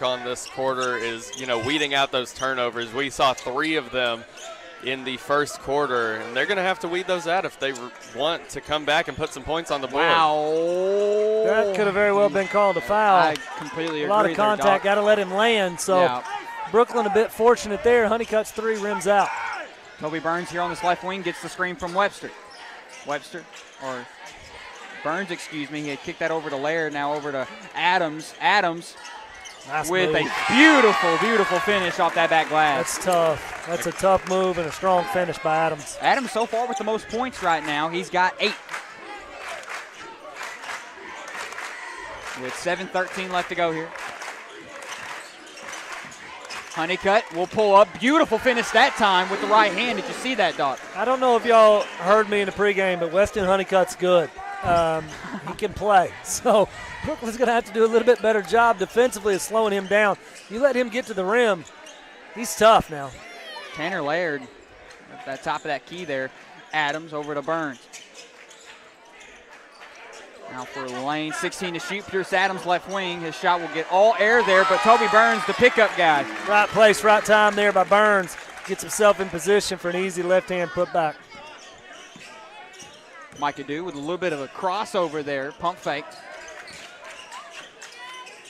work on this quarter is, weeding out those turnovers. We saw 3 of them in the first quarter, and they're going to have to weed those out if they want to come back and put some points on the board. Wow. That could have very well been called a foul. I completely agree. A lot of contact, got to let him land. So yeah. Brookland a bit fortunate there. Honeycutt's 3 rims out. Toby Burns here on this left wing gets the screen from Webster. Burns, excuse me. He had kicked that over to Laird, now over to Adams. Adams nice with move. a beautiful, beautiful finish off that back glass. That's tough. That's a tough move and a strong finish by Adams. Adams so far with the most points right now. He's got 8. With 7:13 left to go here. Honeycutt will pull up. Beautiful finish that time with the right hand. Did you see that, Doc? I don't know if y'all heard me in the pregame, but Weston Honeycutt's good. He can play. So Brookland's going to have to do a little bit better job defensively of slowing him down. You let him get to the rim, he's tough now. Tanner Laird at the top of that key there. Adams over to Burns. Now for lane 16 to shoot. Pierce Adams left wing. His shot will get all air there, but Toby Burns, the pickup guy. Right place, right time there by Burns. Gets himself in position for an easy left-hand putback. Micah Dew with a little bit of a crossover there. Pump fake.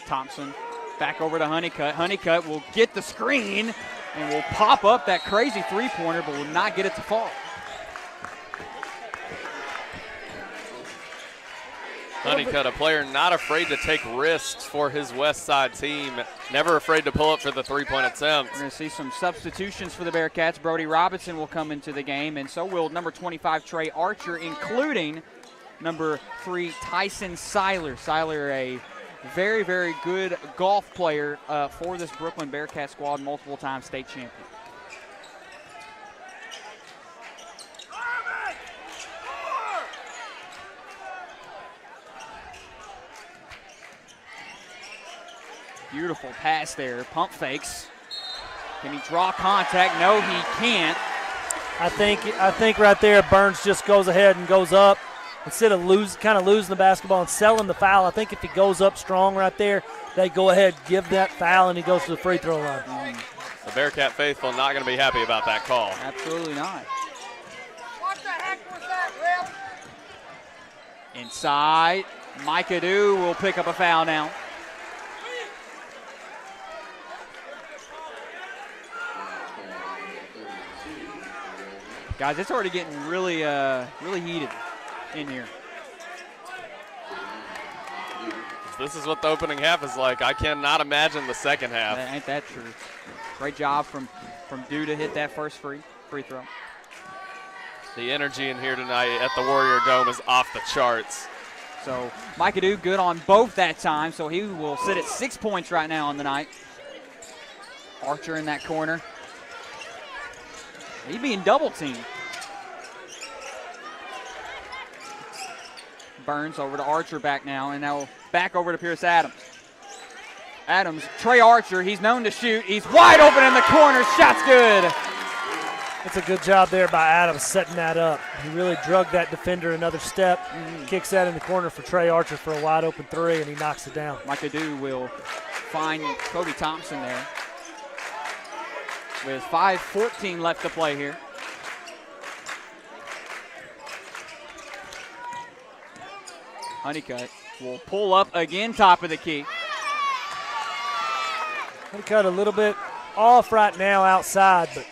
Thompson back over to Honeycutt. Honeycutt will get the screen and will pop up that crazy three-pointer, but will not get it to fall. Honeycutt, a player not afraid to take risks for his Westside team. Never afraid to pull up for the three-point attempt. We're going to see some substitutions for the Bearcats. Brody Robinson will come into the game, and so will number 25, Trey Archer, including number 3, Tyson Seiler. Seiler, a very, very good golf player for this Brookland Bearcat squad, multiple-time state champion. Beautiful pass there. Pump fakes. Can he draw contact? No, he can't. I think right there Burns just goes ahead and goes up instead of kind of losing the basketball and selling the foul. I think if he goes up strong right there, they go ahead, give that foul, and he goes to the free throw line. The Bearcat faithful not going to be happy about that call. Absolutely not. What the heck was that, Rip? Inside, Micah Dew will pick up a foul now. Guys, it's already getting really, really heated in here. This is what the opening half is like. I cannot imagine the second half. Ain't that true? Great job from Dew to hit that first free throw. The energy in here tonight at the Warrior Dome is off the charts. So Micah Dew good on both that time, so he will sit at 6 points right now on the night. Archer in that corner. He's being double teamed. Burns over to Archer back now, and now back over to Pierce Adams. Adams, Trey Archer, he's known to shoot. He's wide open in the corner. Shot's good. It's a good job there by Adams setting that up. He really drug that defender another step. Kicks that in the corner for Trey Archer for a wide open 3, and he knocks it down. Micah Dew will find Kobe Thompson there. With 5:14 left to play here. Honeycutt will pull up again, top of the key. Honeycutt a little bit off right now outside, but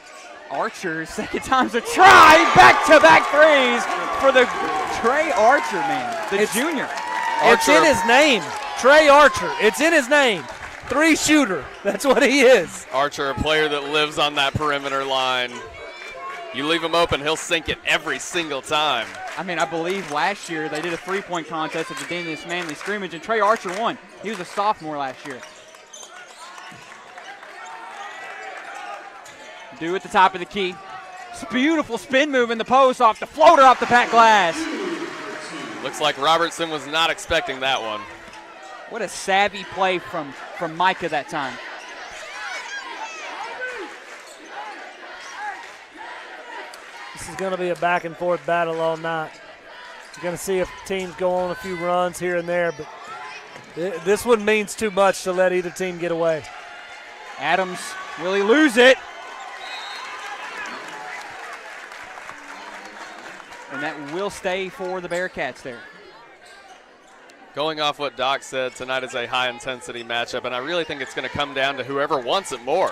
Archer, second time's a try. Back-to-back threes for the Trey Archer, man, the junior. It's in his name, Trey Archer. It's in his name. 3 shooter. That's what he is. Archer, a player that lives on that perimeter line. You leave him open, he'll sink it every single time. I mean, I believe last year they did a 3-point contest at the Dennis Manley scrimmage, and Trey Archer won. He was a sophomore last year. Dew at the top of the key. Beautiful spin move in the post off the floater off the back glass. Looks like Robertson was not expecting that one. What a savvy play from Micah that time. This is going to be a back-and-forth battle all night. You're going to see if teams go on a few runs here and there, but This one means too much to let either team get away. Adams, will he lose it? And that will stay for the Bearcats there. Going off what Doc said, tonight is a high-intensity matchup, and I really think it's going to come down to whoever wants it more.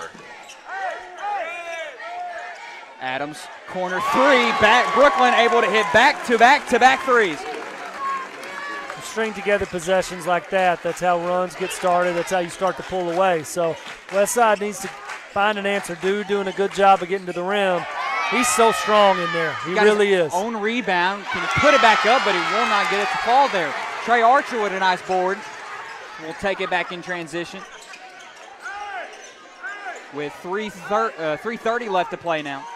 Adams, corner three, back. Brookland able to hit back-to-back threes. String together possessions like that, that's how runs get started. That's how you start to pull away. So Westside needs to find an answer. Dude doing a good job of getting to the rim. He's so strong in there. He really is. Own rebound, can put it back up, but he will not get it to fall there. Trey Archer with a nice board. We'll take it back in transition. With 3:30 left to play now.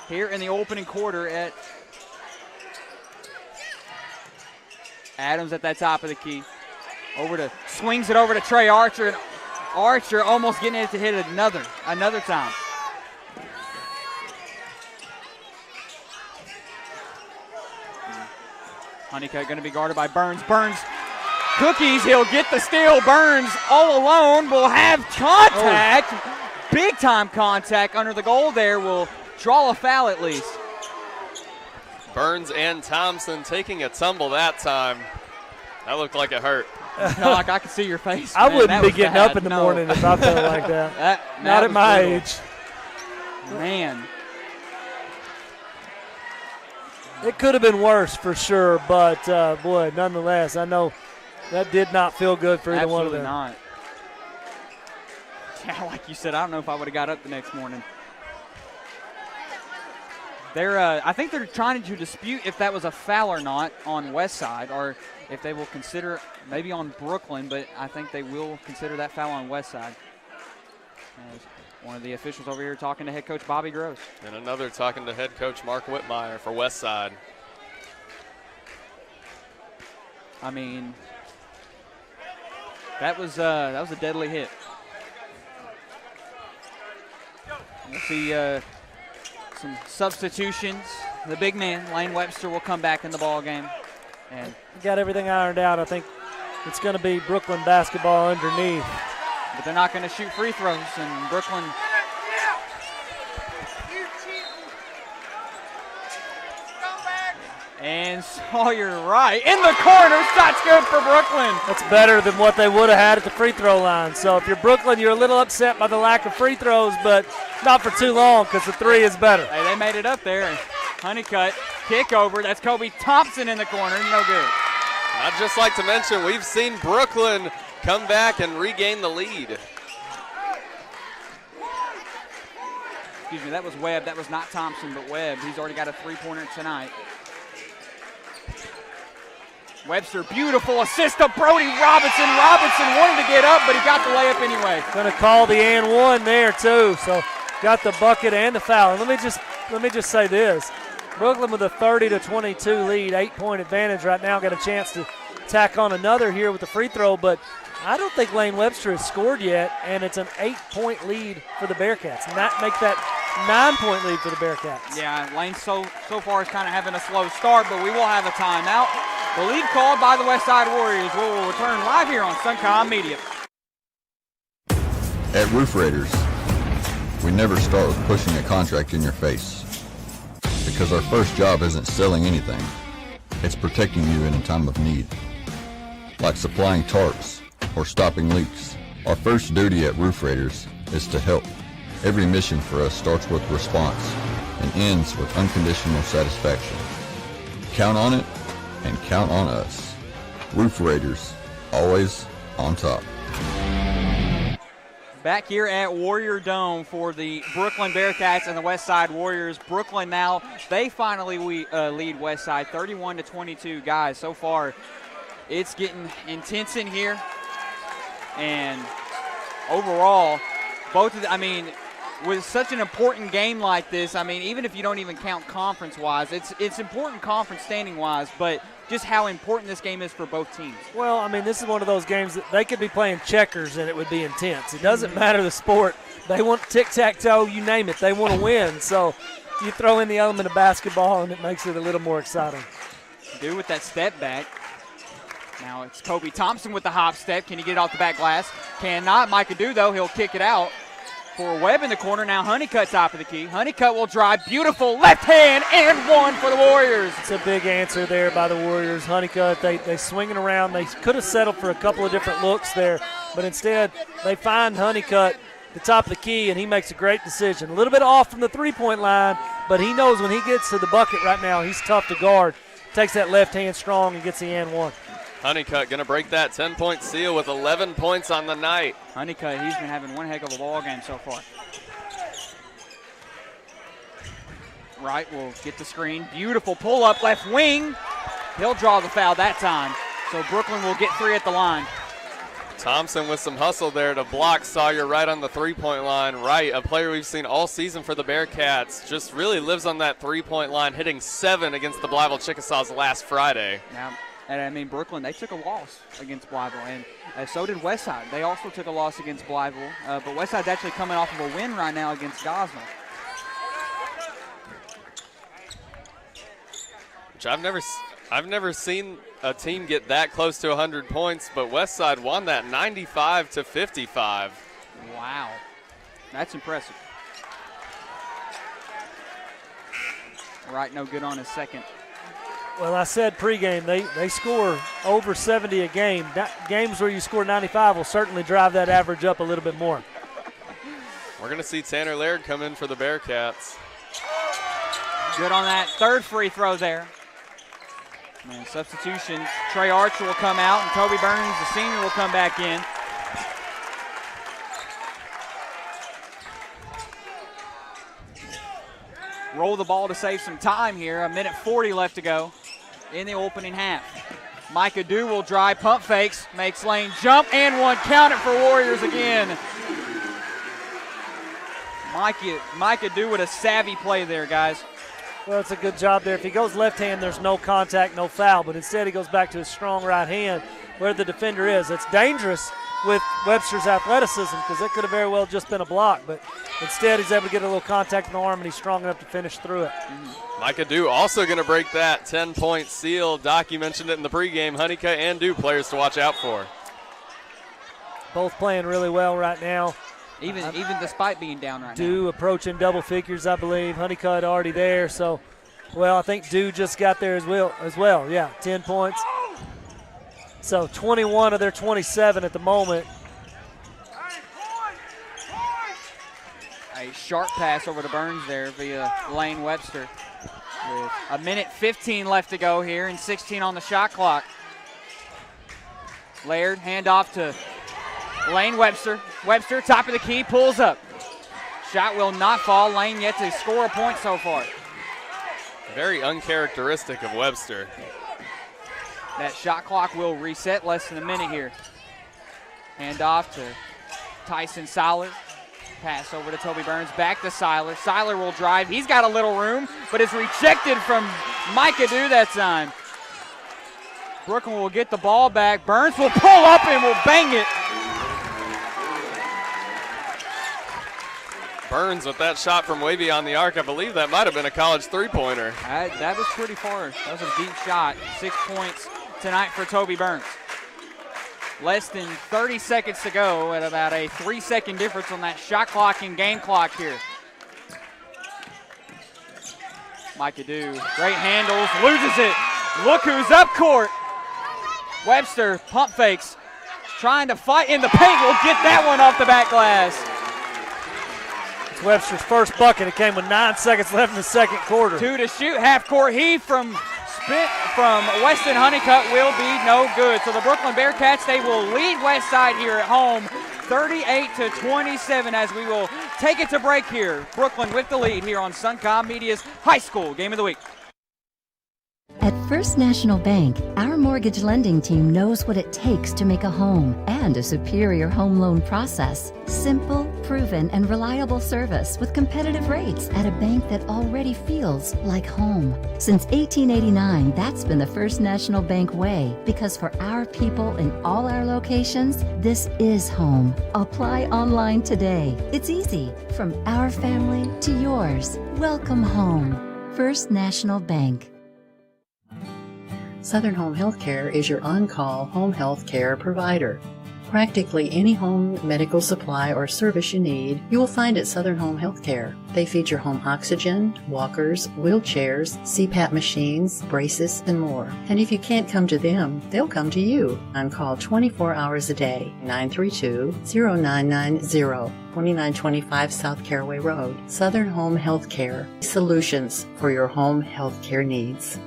Here in the opening quarter at Adams at that top of the key. Swings it over to Trey Archer, and Archer almost getting it to hit another time. Honeycutt going to be guarded by Burns. Burns cookies, he'll get the steal. Burns all alone will have contact. Big time contact under the goal there. Will draw a foul at least. Burns and Thompson taking a tumble that time. That looked like it hurt. Doc, I can see your face. I man. wouldn't be getting up in the morning if I felt like that. Not at my age. Man. It could have been worse for sure, but, boy, nonetheless, I know that did not feel good for either one of them. Absolutely not. Yeah, like you said, I don't know if I would have got up the next morning. I think they're trying to dispute if that was a foul or not on Westside, or if they will consider maybe on Brookland, but I think they will consider that foul on Westside. As one of the officials over here talking to head coach Bobby Gross. And another talking to head coach Mark Whitmire for Westside. I mean, that was a deadly hit. We'll see some substitutions. The big man, Lane Webster, will come back in the ball game. And got everything ironed out. I think it's going to be Brookland basketball underneath. But they're not going to shoot free throws, and Brookland. And Sawyer right in the corner. Shot's good for Brookland. That's better than what they would have had at the free throw line. So if you're Brookland, you're a little upset by the lack of free throws, but not for too long because the three is better. Hey, they made it up there. Honeycutt, kick over. That's Kobe Thompson in the corner. No good. I'd just like to mention we've seen Brookland come back and regain the lead. Excuse me, that was Webb. That was not Thompson, but Webb. He's already got a three-pointer tonight. Webster, beautiful assist to Brody Robinson. Robinson wanted to get up, but he got the layup anyway. Going to call the and one there too. So got the bucket and the foul. And let me just say this: Brookland with a 30-22 lead, 8-point advantage right now. Got a chance to tack on another here with the free throw, but I don't think Lane Webster has scored yet, and it's an 8-point lead for the Bearcats. Not make that 9-point lead for the Bearcats. Yeah, Lane so far is kind of having a slow start, but we will have a timeout. The lead called by the Westside Warriors. We will return live here on Suncom Media. At Roof Raiders, we never start with pushing a contract in your face, because our first job isn't selling anything. It's protecting you in a time of need, like supplying tarps or stopping leaks. Our first duty at Roof Raiders is to help. Every mission for us starts with response and ends with unconditional satisfaction. Count on it and count on us. Roof Raiders, always on top. Back here at Warrior Dome for the Brookland Bearcats and the Westside Warriors. Brookland now, they finally lead Westside 31-22. Guys, so far it's getting intense in here. And overall, with such an important game like this, even if you don't even count conference-wise, it's important conference standing-wise, but just how important this game is for both teams. Well, this is one of those games that they could be playing checkers and it would be intense. It doesn't matter the sport. They want tic-tac-toe, you name it. They want to win. So you throw in the element of basketball and it makes it a little more exciting. Do with that step back. Now it's Kobe Thompson with the hop step. Can he get it off the back glass? Cannot. Micah do, though. He'll kick it out for Webb in the corner. Now Honeycutt top of the key. Honeycutt will drive. Beautiful left hand and one for the Warriors. It's a big answer there by the Warriors. Honeycutt, they swinging around. They could have settled for a couple of different looks there, but instead they find Honeycutt the top of the key, and he makes a great decision. A little bit off from the three-point line, but he knows when he gets to the bucket right now, he's tough to guard. Takes that left hand strong and gets the and one. Honeycutt going to break that 10-point seal with 11 points on the night. Honeycutt, he's been having one heck of a ball game so far. Wright will get the screen. Beautiful pull-up left wing. He'll draw the foul that time. So Brookland will get 3 at the line. Thompson with some hustle there to block Sawyer right on the three-point line. Wright, a player we've seen all season for the Bearcats, just really lives on that three-point line, hitting 7 against the Blytheville Chickasaws last Friday. Yeah, and I mean, Brookland, they took a loss against Blytheville, and so did Westside. They also took a loss against Blytheville, but Westside's actually coming off of a win right now against Gosnell. Which I've never seen a team get that close to 100 points, but Westside won that 95-55. Wow, that's impressive. Wright no good on his second. Well, I said pregame, they score over 70 a game. Games where you score 95 will certainly drive that average up a little bit more. We're going to see Tanner Laird come in for the Bearcats. Good on that third free throw there. And substitution, Trey Archer will come out, and Toby Burns, the senior, will come back in. Roll the ball to save some time here. 1:40 left to go in the opening half. Micah Dew will drive, pump fakes, makes lane jump, and one. Count it for Warriors again. Micah Dew with a savvy play there, guys. Well, it's a good job there. If he goes left hand, there's no contact, no foul, but instead he goes back to his strong right hand where the defender is. It's dangerous with Webster's athleticism because it could have very well just been a block, but instead he's able to get a little contact in the arm, and he's strong enough to finish through it. Micah Dew also going to break that 10-point seal. Doc, you mentioned it in the pregame. Honeycutt and Dew players to watch out for. Both playing really well right now. Even despite being down right now. Dew approaching double figures, I believe. Honeycutt already there. So, well, I think Dew just got there as well. Yeah, 10 points. So 21 of their 27 at the moment. A sharp pass over to Burns there via Lane Webster. With 1:15 left to go here and 16 on the shot clock. Laird, handoff to Lane Webster. Webster, top of the key, pulls up. Shot will not fall. Lane yet to score a point so far. Very uncharacteristic of Webster. That shot clock will reset less than a minute here. Handoff to Tyson Seiler. Pass over to Toby Burns, back to Seiler. Seiler will drive. He's got a little room, but is rejected from Micah Dew that time. Brookland will get the ball back. Burns will pull up and will bang it. Burns with that shot from way beyond the arc. I believe that might have been a college three-pointer. That was pretty far. That was a deep shot. 6 points tonight for Toby Burns. Less than 30 seconds to go at about a 3-second difference on that shot clock and game clock here. Micah Dew, great handles, loses it. Look who's up court. Webster, pump fakes, trying to fight in the paint. Will get that one off the back glass. It's Webster's first bucket. It came with 9 seconds left in the second quarter. 2 to shoot, half court heave from Weston Honeycutt will be no good. So the Brookland Bearcats, they will lead Westside here at home 38-27 as we will take it to break here. Brookland with the lead here on Suncom Media's High School Game of the Week. At First National Bank, our mortgage lending team knows what it takes to make a home and a superior home loan process. Simple, proven, and reliable service with competitive rates at a bank that already feels like home. Since 1889, that's been the First National Bank way, because for our people in all our locations, this is home. Apply online today. It's easy. From our family to yours. Welcome home. First National Bank. Southern Home Healthcare is your on-call home health care provider. Practically any home medical supply or service you need, you will find at Southern Home Healthcare. They feature home oxygen, walkers, wheelchairs, CPAP machines, braces, and more. And if you can't come to them, they'll come to you. On call 24 hours a day, 932-0990, 2925 South Caraway Road. Southern Home Healthcare. Solutions for your home healthcare needs.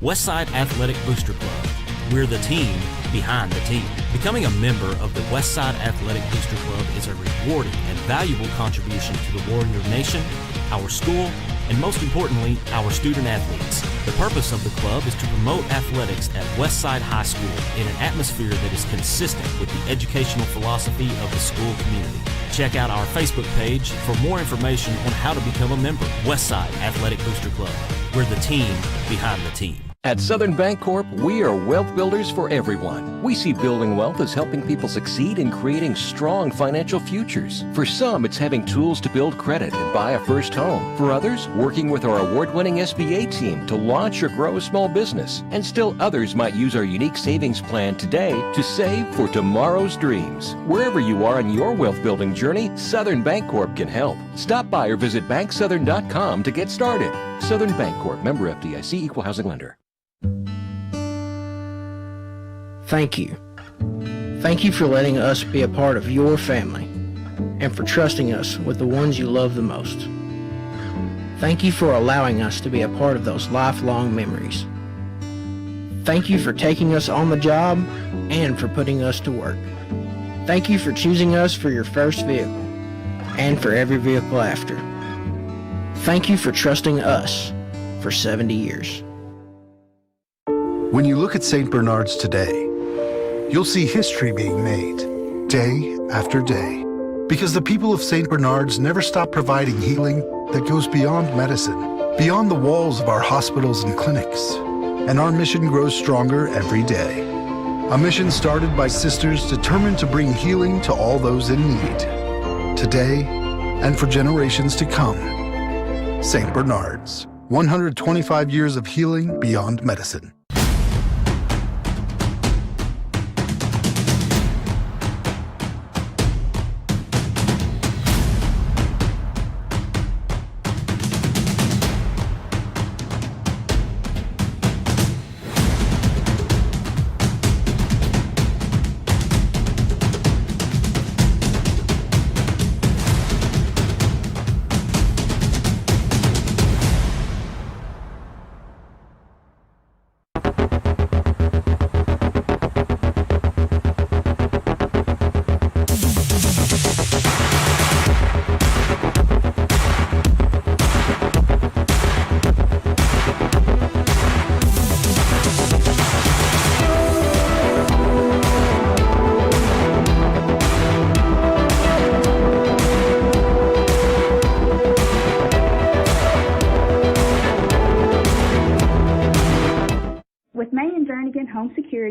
Westside Athletic Booster Club. We're the team behind the team. Becoming a member of the Westside Athletic Booster Club is a rewarding and valuable contribution to the Warrior Nation, our school, and most importantly, our student athletes. The purpose of the club is to promote athletics at Westside High School in an atmosphere that is consistent with the educational philosophy of the school community. Check out our Facebook page for more information on how to become a member. Westside Athletic Booster Club. We're the team behind the team. At Southern Bancorp, we are wealth builders for everyone. We see building wealth as helping people succeed in creating strong financial futures. For some, it's having tools to build credit and buy a first home. For others, working with our award-winning SBA team to launch or grow a small business. And still others might use our unique savings plan today to save for tomorrow's dreams. Wherever you are on your wealth building journey, Southern Bancorp can help. Stop by or visit banksouthern.com to get started. Southern Bancorp, member FDIC, equal housing lender. Thank you. Thank you for letting us be a part of your family and for trusting us with the ones you love the most. Thank you for allowing us to be a part of those lifelong memories. Thank you for taking us on the job and for putting us to work. Thank you for choosing us for your first vehicle and for every vehicle after. Thank you for trusting us for 70 years. When you look at St. Bernard's today, you'll see history being made, day after day, because the people of St. Bernard's never stop providing healing that goes beyond medicine, beyond the walls of our hospitals and clinics. And our mission grows stronger every day. A mission started by sisters determined to bring healing to all those in need, today and for generations to come. St. Bernard's, 125 years of healing beyond medicine.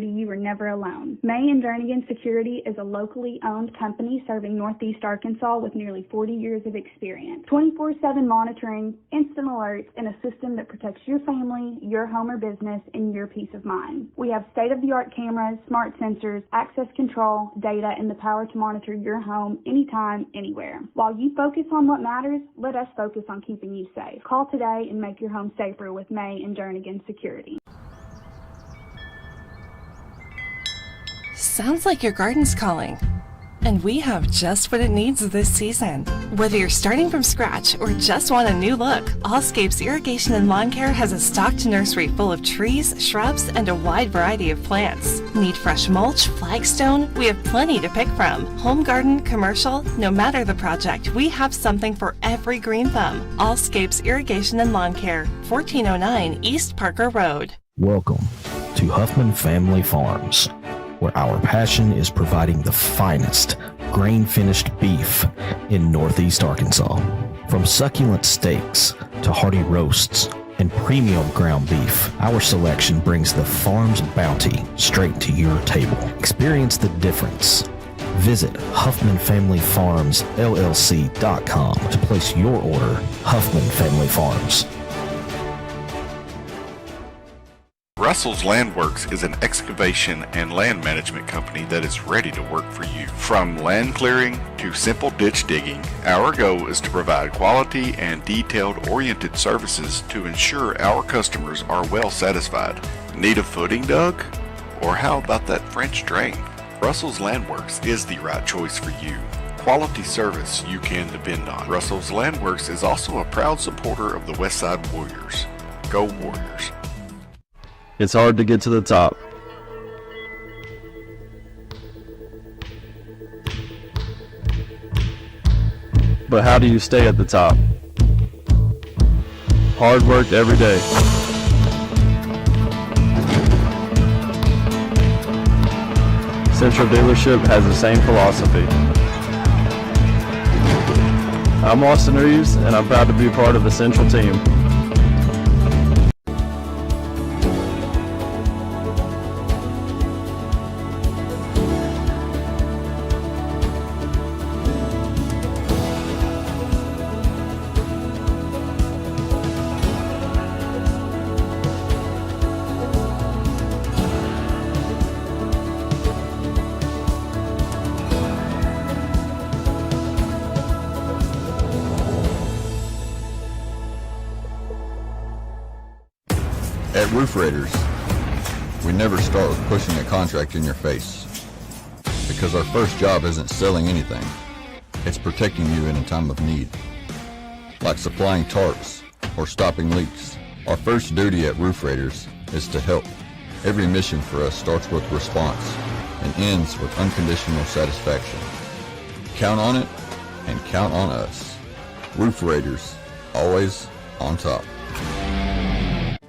You are never alone. May and Jernigan Security is a locally owned company serving Northeast Arkansas with nearly 40 years of experience. 24/7 monitoring, instant alerts, and a system that protects your family, your home or business, and your peace of mind. We have state-of-the-art cameras, smart sensors, access control, data, and the power to monitor your home anytime, anywhere. While you focus on what matters, let us focus on keeping you safe. Call today and make your home safer with May and Jernigan Security. Sounds like your garden's calling. And we have just what it needs this season. Whether you're starting from scratch or just want a new look, Allscapes Irrigation and Lawn Care has a stocked nursery full of trees, shrubs, and a wide variety of plants. Need fresh mulch, flagstone? We have plenty to pick from. Home garden, commercial, no matter the project, we have something for every green thumb. Allscapes Irrigation and Lawn Care, 1409 East Parker Road. Welcome to Huffman Family Farms, where our passion is providing the finest grain-finished beef in Northeast Arkansas. From succulent steaks to hearty roasts and premium ground beef, our selection brings the farm's bounty straight to your table. Experience the difference. Visit HuffmanFamilyFarmsLLC.com to place your order. Huffman Family Farms. Russell's Landworks is an excavation and land management company that is ready to work for you. From land clearing to simple ditch digging, our goal is to provide quality and detailed-oriented services to ensure our customers are well satisfied. Need a footing dug? Or how about that French drain? Russell's Landworks is the right choice for you. Quality service you can depend on. Russell's Landworks is also a proud supporter of the Westside Warriors. Go Warriors. It's hard to get to the top. But how do you stay at the top? Hard work every day. Central Dealership has the same philosophy. I'm Austin Reeves, and I'm proud to be part of the Central team. At Roof Raiders, we never start with pushing a contract in your face, because our first job isn't selling anything, it's protecting you in a time of need. Like supplying tarps or stopping leaks, our first duty at Roof Raiders is to help. Every mission for us starts with response and ends with unconditional satisfaction. Count on it and count on us. Roof Raiders, always on top.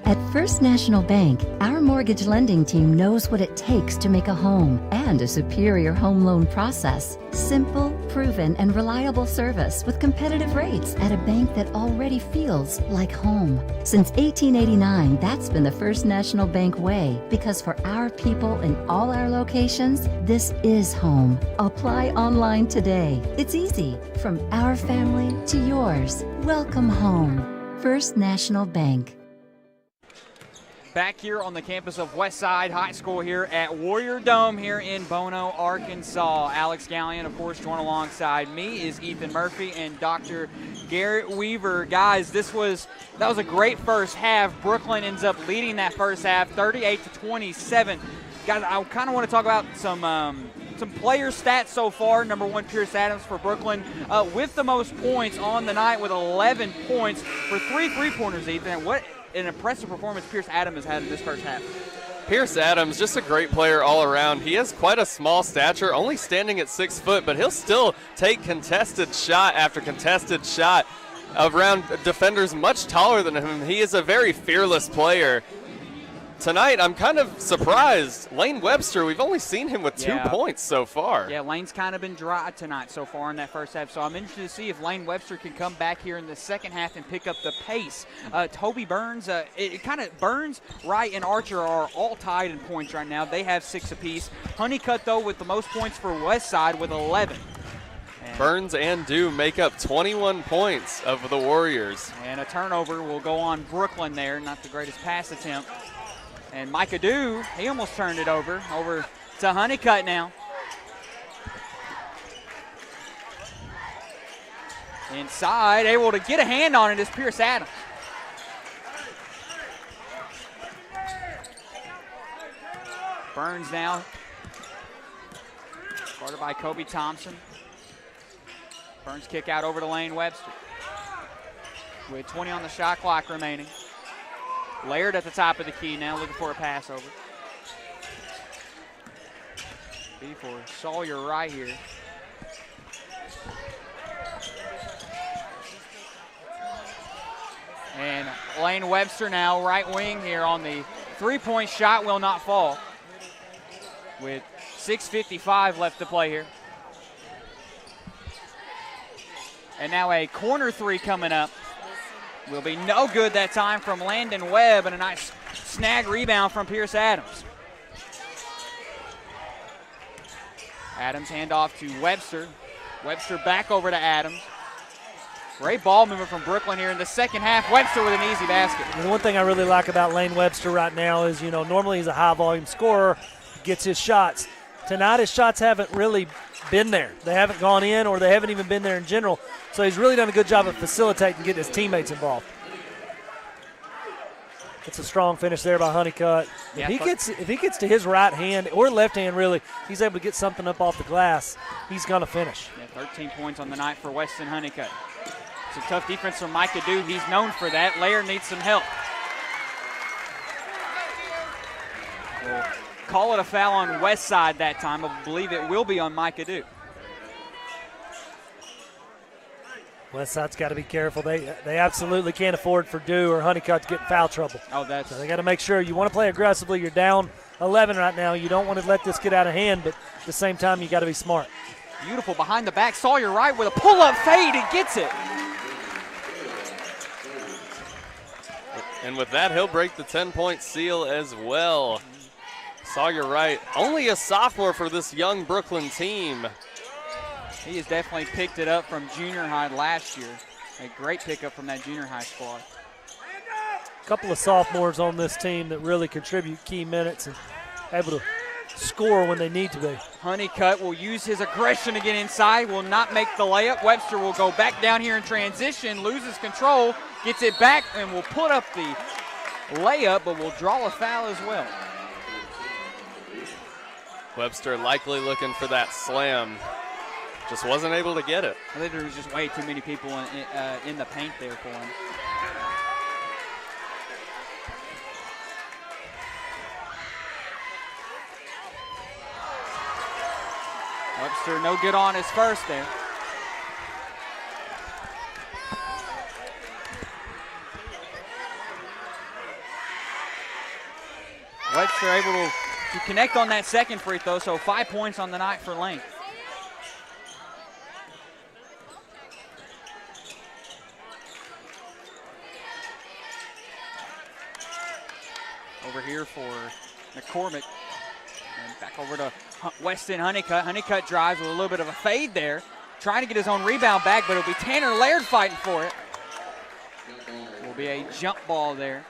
At First National Bank, our mortgage lending team knows what it takes to make a home and a superior home loan process. Simple, proven, and reliable service with competitive rates at a bank that already feels like home. Since 1889, that's been the First National Bank way, because for our people in all our locations, this is home. Apply online today. It's easy. From our family to yours. Welcome home. First National Bank. Back here on the campus of Westside High School here at Warrior Dome here in Bono, Arkansas. Alex Gallion, of course, joined alongside me is Ethan Murphy and Dr. Garrett Weaver. Guys, that was a great first half. Brookland ends up leading that first half, 38-27. Guys, I kind of want to talk about some player stats so far. Number one, Pierce Adams for Brookland with the most points on the night with 11 points for 3 3-pointers, Ethan. What an impressive performance Pierce Adams has had in this first half. Pierce Adams, just a great player all around. He has quite a small stature, only standing at 6 foot, but he'll still take contested shot after contested shot around defenders much taller than him. He is a very fearless player. Tonight, I'm kind of surprised. Lane Webster, we've only seen him with 2 points so far. Yeah, Lane's kind of been dry tonight so far in that first half, so I'm interested to see if Lane Webster can come back here in the second half and pick up the pace. Toby Burns, Burns, Wright, and Archer are all tied in points right now. They have 6 apiece. Honeycutt, though, with the most points for Westside with 11. Burns and Dew make up 21 points of the Warriors. And a turnover will go on Brookland there, not the greatest pass attempt. And Micah Dew, he almost turned it over to Honeycutt now. Inside, able to get a hand on it is Pierce Adams. Burns now, guarded by Kobe Thompson. Burns kick out over to Lane Webster with 20 on the shot clock remaining. Laird at the top of the key now, looking for a pass over. B for Sawyer right here. And Lane Webster now, right wing here on the Three-point shot will not fall with 6:55 left to play here. And now a corner three coming up. Will be no good that time from Landon Webb, and a nice snag rebound from Pierce Adams. Adams handoff to Webster. Webster back over to Adams. Great ball movement from Brookland here in the second half. Webster with an easy basket. And the one thing I really like about Lane Webster right now is, normally he's a high-volume scorer, gets his shots. Tonight his shots haven't really been there. They haven't gone in, or they haven't even been there in general. So he's really done a good job of facilitating and getting his teammates involved. It's a strong finish there by Honeycutt. Yeah, If he gets to his right hand, or left hand really, he's able to get something up off the glass, he's going to finish. Yeah, 13 points on the night for Weston Honeycutt. It's a tough defense from Micah Dew. He's known for that. Lair needs some help. We'll call it a foul on Westside that time. I believe it will be on Micah Dew. Westside's got to be careful. They absolutely can't afford for Dew or Honeycutt to get in foul trouble. Oh, that's. So they got to make sure you want to play aggressively. You're down 11 right now. You don't want to let this get out of hand, but at the same time, you got to be smart. Beautiful behind the back. Sawyer Wright with a pull-up fade and gets it. And with that, he'll break the 10-point seal as well. Sawyer Wright, only a sophomore for this young Brookland team. He has definitely picked it up from junior high last year. A great pickup from that junior high squad. A couple of sophomores on this team that really contribute key minutes and able to score when they need to be. Honeycutt will use his aggression to get inside, will not make the layup. Webster will go back down here in transition, loses control, gets it back, and will put up the layup, but will draw a foul as well. Webster likely looking for that slam. Just wasn't able to get it. I think there was just way too many people in the paint there for him. Webster no good on his first there. Webster able to connect on that second free throw, so 5 points on the night for Lane. Over here for McCormick. And back over to Weston Honeycutt. Honeycutt drives with a little bit of a fade there. Trying to get his own rebound back, but it'll be Tanner Laird fighting for it. Will be a jump ball there.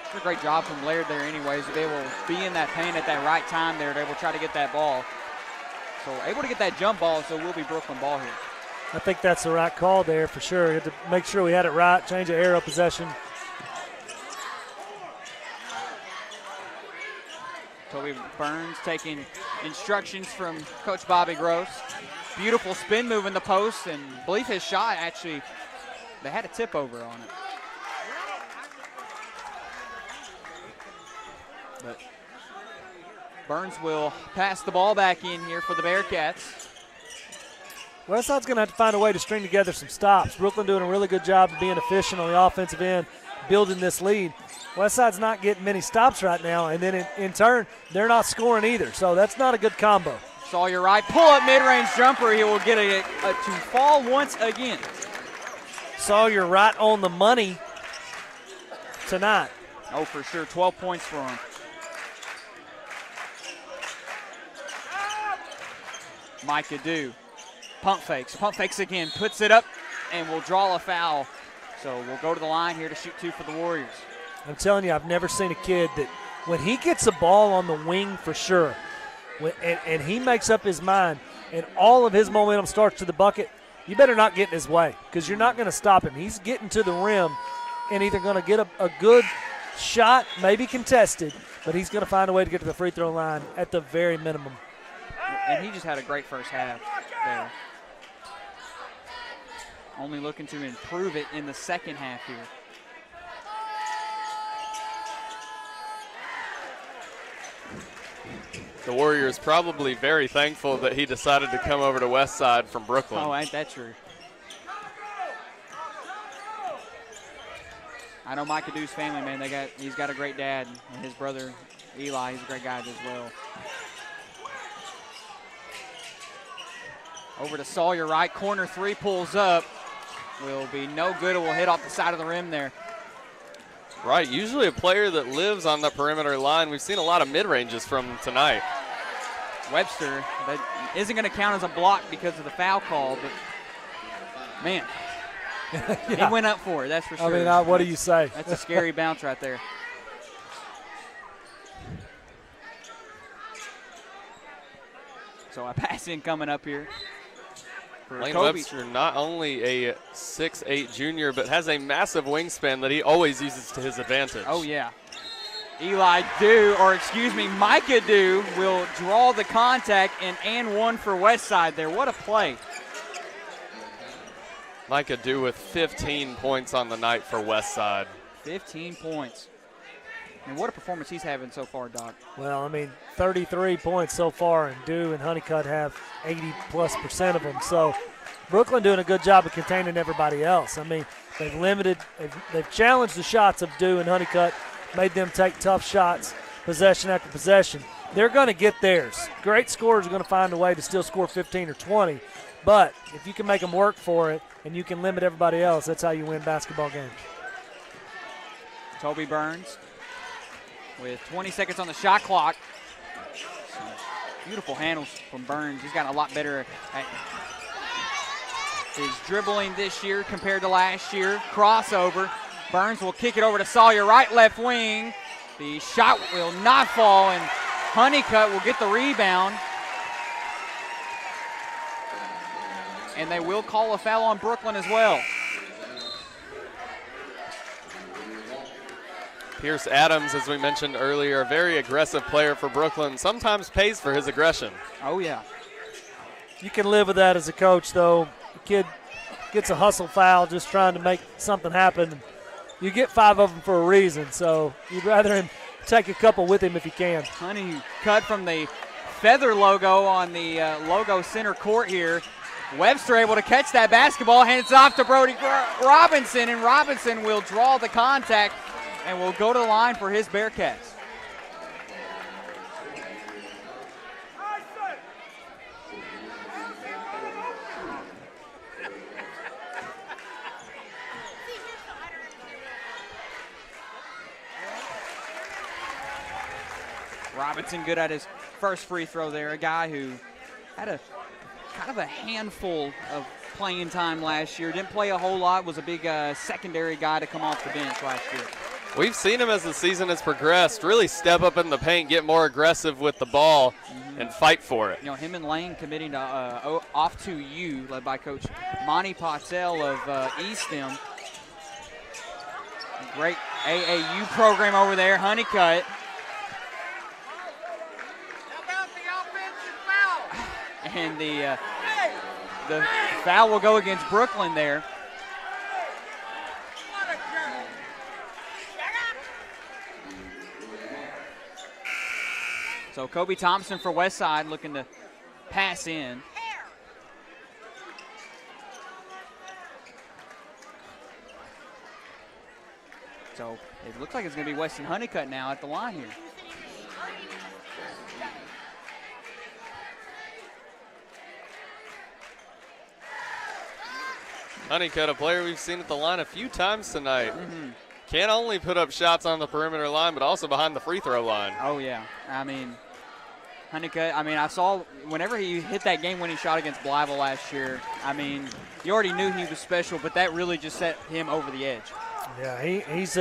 It's a great job from Laird there anyways. They will be in that paint at that right time there. They will try to get that ball. So able to get that jump ball, so will be Brookland ball here. I think that's the right call there for sure. You had to make sure we had it right, change the arrow possession. Toby Burns taking instructions from Coach Bobby Gross. Beautiful spin move in the post, and I believe his shot actually, they had a tip over on it. But Burns will pass the ball back in here for the Bearcats. Westside's going to have to find a way to string together some stops. Brookland doing a really good job of being efficient on the offensive end, building this lead. Westside's not getting many stops right now, and then in turn, they're not scoring either. So that's not a good combo. Sawyer Wright, pull-up mid-range jumper. He will get it to fall once again. Sawyer right on the money tonight. Oh, for sure. 12 points for him. Micah Dew. Pump fakes again, puts it up, and will draw a foul. So we'll go to the line here to shoot two for the Warriors. I'm telling you, I've never seen a kid that when he gets a ball on the wing for sure, and he makes up his mind, and all of his momentum starts to the bucket, you better not get in his way because you're not going to stop him. He's getting to the rim and either going to get a good shot, maybe contested, but he's going to find a way to get to the free throw line at the very minimum. And he just had a great first half there. Only looking to improve it in the second half here. The Warriors probably very thankful that he decided to come over to Westside from Brookland. Oh, ain't that true? I know Mike Adu's family, man. He's got a great dad, and his brother Eli, he's a great guy as well. Over to Sawyer, right corner three, pulls up. Will be no good. It will hit off the side of the rim there. Right, usually a player that lives on the perimeter line. We've seen a lot of mid-ranges from tonight. Webster, that isn't going to count as a block because of the foul call, but man, Yeah. he went up for it, that's for sure. I mean, what do you say? That's a scary bounce right there. So a pass in coming up here. Lane Webster, not only a 6'8 junior, but has a massive wingspan that he always uses to his advantage. Oh, yeah. Mike Adu will draw the contact and one for Westside there. What a play. Mike Adu with 15 points on the night for Westside. 15 points. And what a performance he's having so far, Doc. Well, I mean, 33 points so far, and Dew and Honeycutt have 80+% of them. So Brookland doing a good job of containing everybody else. I mean, they've challenged the shots of Dew and Honeycutt, made them take tough shots, possession after possession. They're going to get theirs. Great scorers are going to find a way to still score 15 or 20. But if you can make them work for it and you can limit everybody else, that's how you win basketball games. Toby Burns with 20 seconds on the shot clock. Some beautiful handles from Burns. He's gotten a lot better at his dribbling this year compared to last year. Crossover. Burns will kick it over to Sawyer, right, left wing. The shot will not fall, and Honeycutt will get the rebound. And they will call a foul on Brookland as well. Pierce Adams, as we mentioned earlier, a very aggressive player for Brookland, sometimes pays for his aggression. Oh, yeah. You can live with that as a coach, though. The kid gets a hustle foul just trying to make something happen. You get 5 of them for a reason, so you'd rather him take a couple with him if you can. Honeycutt from the feather logo on the logo center court here. Webster able to catch that basketball, hands off to Brody Robinson, and Robinson will draw the contact and will go to the line for his Bearcats. Robinson good at his first free throw there, a guy who had a kind of a handful of playing time last year. Didn't play a whole lot, was a big secondary guy to come off the bench last year. We've seen him as the season has progressed really step up in the paint, get more aggressive with the ball, and fight for it. You know, him and Lane committing to Off to You, led by Coach Monty Patel of Eastham. Great AAU program over there, Honeycutt. And the foul will go against Brookland there. So Kobe Thompson for Westside looking to pass in. So it looks like it's going to be Weston Honeycutt now at the line here. Honeycutt, a player we've seen at the line a few times tonight. Can't only put up shots on the perimeter line, but also behind the free throw line. Oh, yeah. I mean, Honeycutt, I saw whenever he hit that game-winning shot against Blyville last year, you already knew he was special, but that really just set him over the edge. Yeah, he's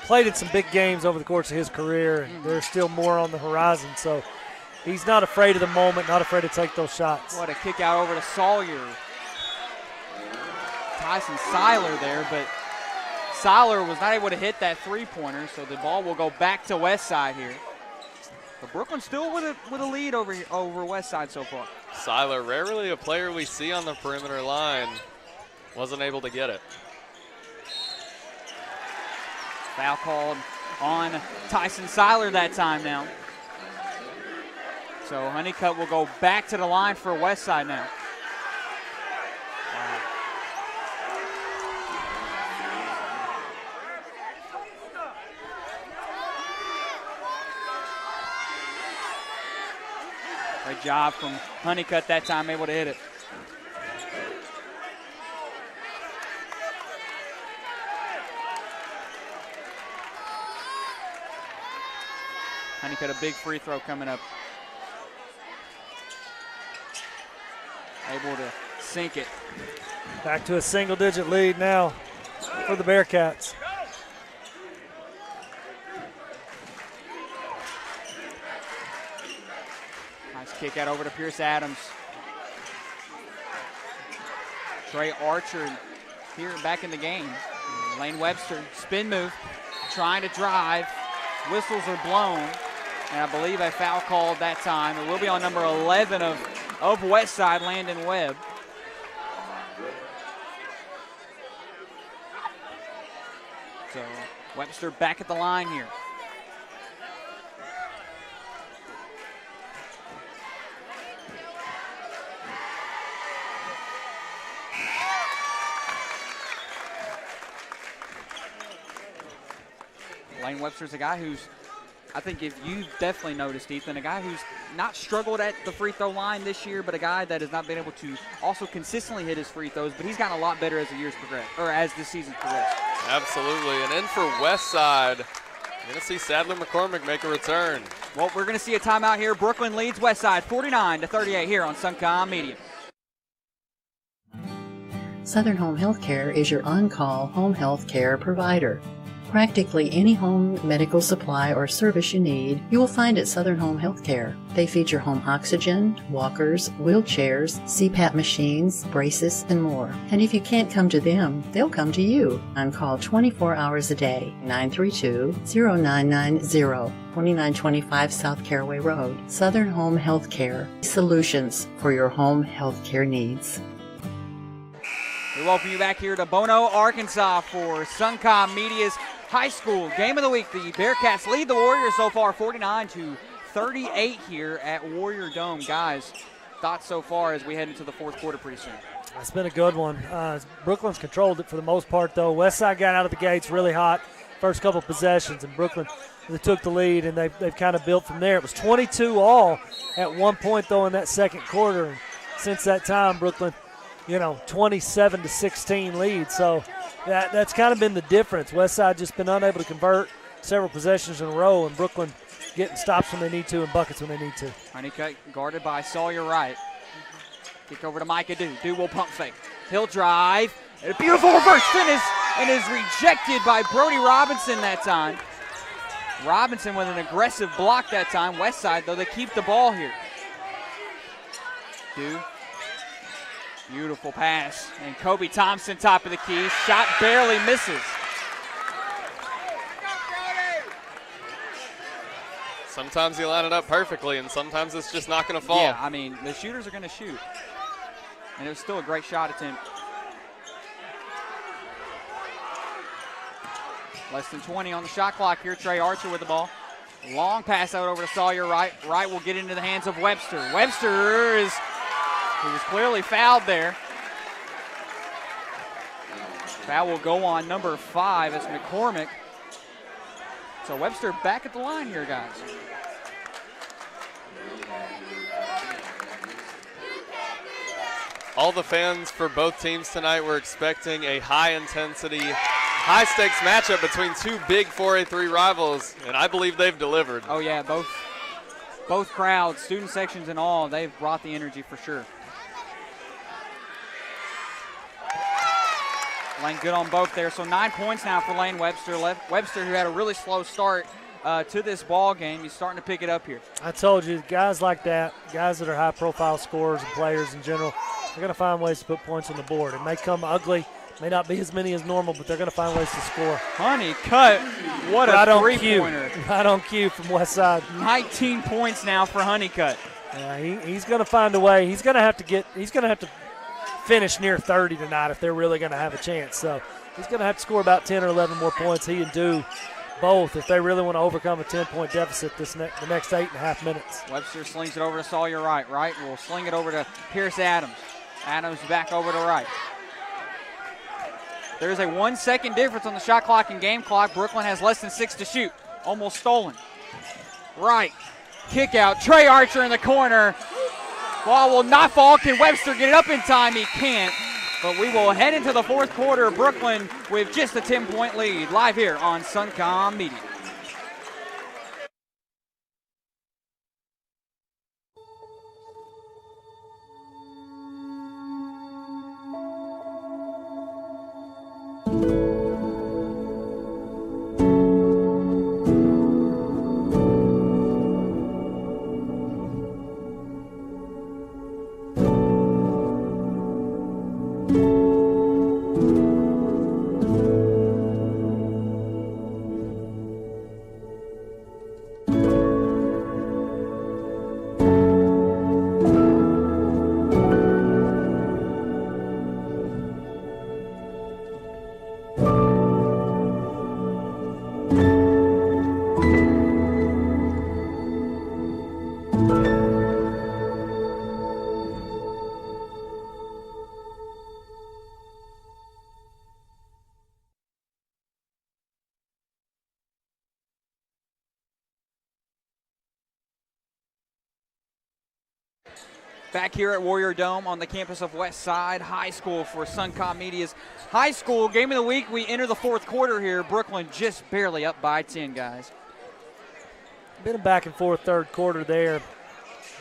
played in some big games over the course of his career, and there's still more on the horizon. So he's not afraid of the moment, not afraid to take those shots. What a kick out over to Sawyer. Tyson Seiler there, but Seiler was not able to hit that three-pointer, so the ball will go back to Westside here. But Brookland still with a lead over Westside so far. Seiler, rarely a player we see on the perimeter line, wasn't able to get it. Foul called on Tyson Seiler that time now. So Honeycutt will go back to the line for Westside now. Great job from Honeycutt that time, able to hit it. Honeycutt, a big free throw coming up. Able to sink it. Back to a single-digit lead now for the Bearcats. Nice kick out over to Pierce Adams. Trey Archer here back in the game. Lane Webster, spin move, trying to drive. Whistles are blown, and I believe a foul called that time. It will be on number 11 of Westside, Landon Webb. So Webster back at the line here. Lane Webster's a guy who's, I think if you've definitely noticed, Ethan, a guy who's not struggled at the free throw line this year, but a guy that has not been able to also consistently hit his free throws, but he's gotten a lot better as the years progress, or as the season progressed. Absolutely, and in for Westside, you're going to see Sadler McCormick make a return. Well, we're going to see a timeout here. Brookland leads Westside 49-38 here on Suncom Media. Southern Home Healthcare is your on-call home health care provider. Practically any home medical supply or service you need, you will find at Southern Home Healthcare. They feature home oxygen, walkers, wheelchairs, CPAP machines, braces, and more. And if you can't come to them, they'll come to you. On call 24 hours a day, 932-0990, 2925 South Caraway Road. Southern Home Healthcare, solutions for your home healthcare needs. We welcome you back here to Bono, Arkansas for Suncom Media's High School Game of the Week. The Bearcats lead the Warriors so far 49-38 here at Warrior Dome. Guys, thoughts so far as we head into the fourth quarter pretty soon? It's been a good one. Brookland's controlled it for the most part, though. Westside got out of the gates really hot first couple possessions, and Brookland they took the lead, and they've kind of built from there. It was 22 all at one point, though, in that second quarter. And since that time, Brookland, 27-16 lead. So that's kind of been the difference. Westside just been unable to convert several possessions in a row, and Brookland getting stops when they need to and buckets when they need to. Honeycutt guarded by Sawyer Wright. Kick over to Micah Dew. Dew will pump fake. He'll drive. And a beautiful reverse finish, and is rejected by Brody Robinson that time. Robinson with an aggressive block that time. Westside, though, they keep the ball here. Dew. Beautiful pass. And Kobe Thompson, top of the key. Shot barely misses. Sometimes you line it up perfectly, and sometimes it's just not going to fall. Yeah, I mean, the shooters are going to shoot. And it was still a great shot attempt. Less than 20 on the shot clock here. Trey Archer with the ball. Long pass out over to Sawyer Wright. Wright will get into the hands of Webster. Webster he was clearly fouled there. Foul will go on number 5. It's McCormick. So Webster back at the line here, guys. All the fans for both teams tonight were expecting a high-intensity, high-stakes matchup between two big 4A3 rivals, and I believe they've delivered. Oh, yeah, both crowds, student sections and all, they've brought the energy for sure. Lane good on both there. So 9 points now for Lane Webster. Webster, who had a really slow start to this ball game, he's starting to pick it up here. I told you, guys like that, guys that are high-profile scorers and players in general, they're going to find ways to put points on the board. It may come ugly, may not be as many as normal, but they're going to find ways to score. Honeycutt, what a three-pointer. Right on cue from Westside. 19 points now for Honeycutt. Yeah, he's going to find a way. He's going to have to finish near 30 tonight if they're really going to have a chance. So he's going to have to score about 10 or 11 more points. He and Dew both if they really want to overcome a 10-point deficit the next 8.5 minutes. Webster slings it over to Sawyer Wright. Wright will sling it over to Pierce Adams. Adams back over to Wright. There's a 1 second difference on the shot clock and game clock. Brookland has less than 6 to shoot. Almost stolen. Wright, kick out. Trey Archer in the corner. Ball will not fall. Can Webster get it up in time? He can't. But we will head into the fourth quarter. Brookland with just a 10-point lead. Live here on Suncom Media. Back here at Warrior Dome on the campus of Westside High School for Suncom Media's High School Game of the Week. We enter the fourth quarter here. Brookland just barely up by 10, guys. Been a back and forth third quarter there.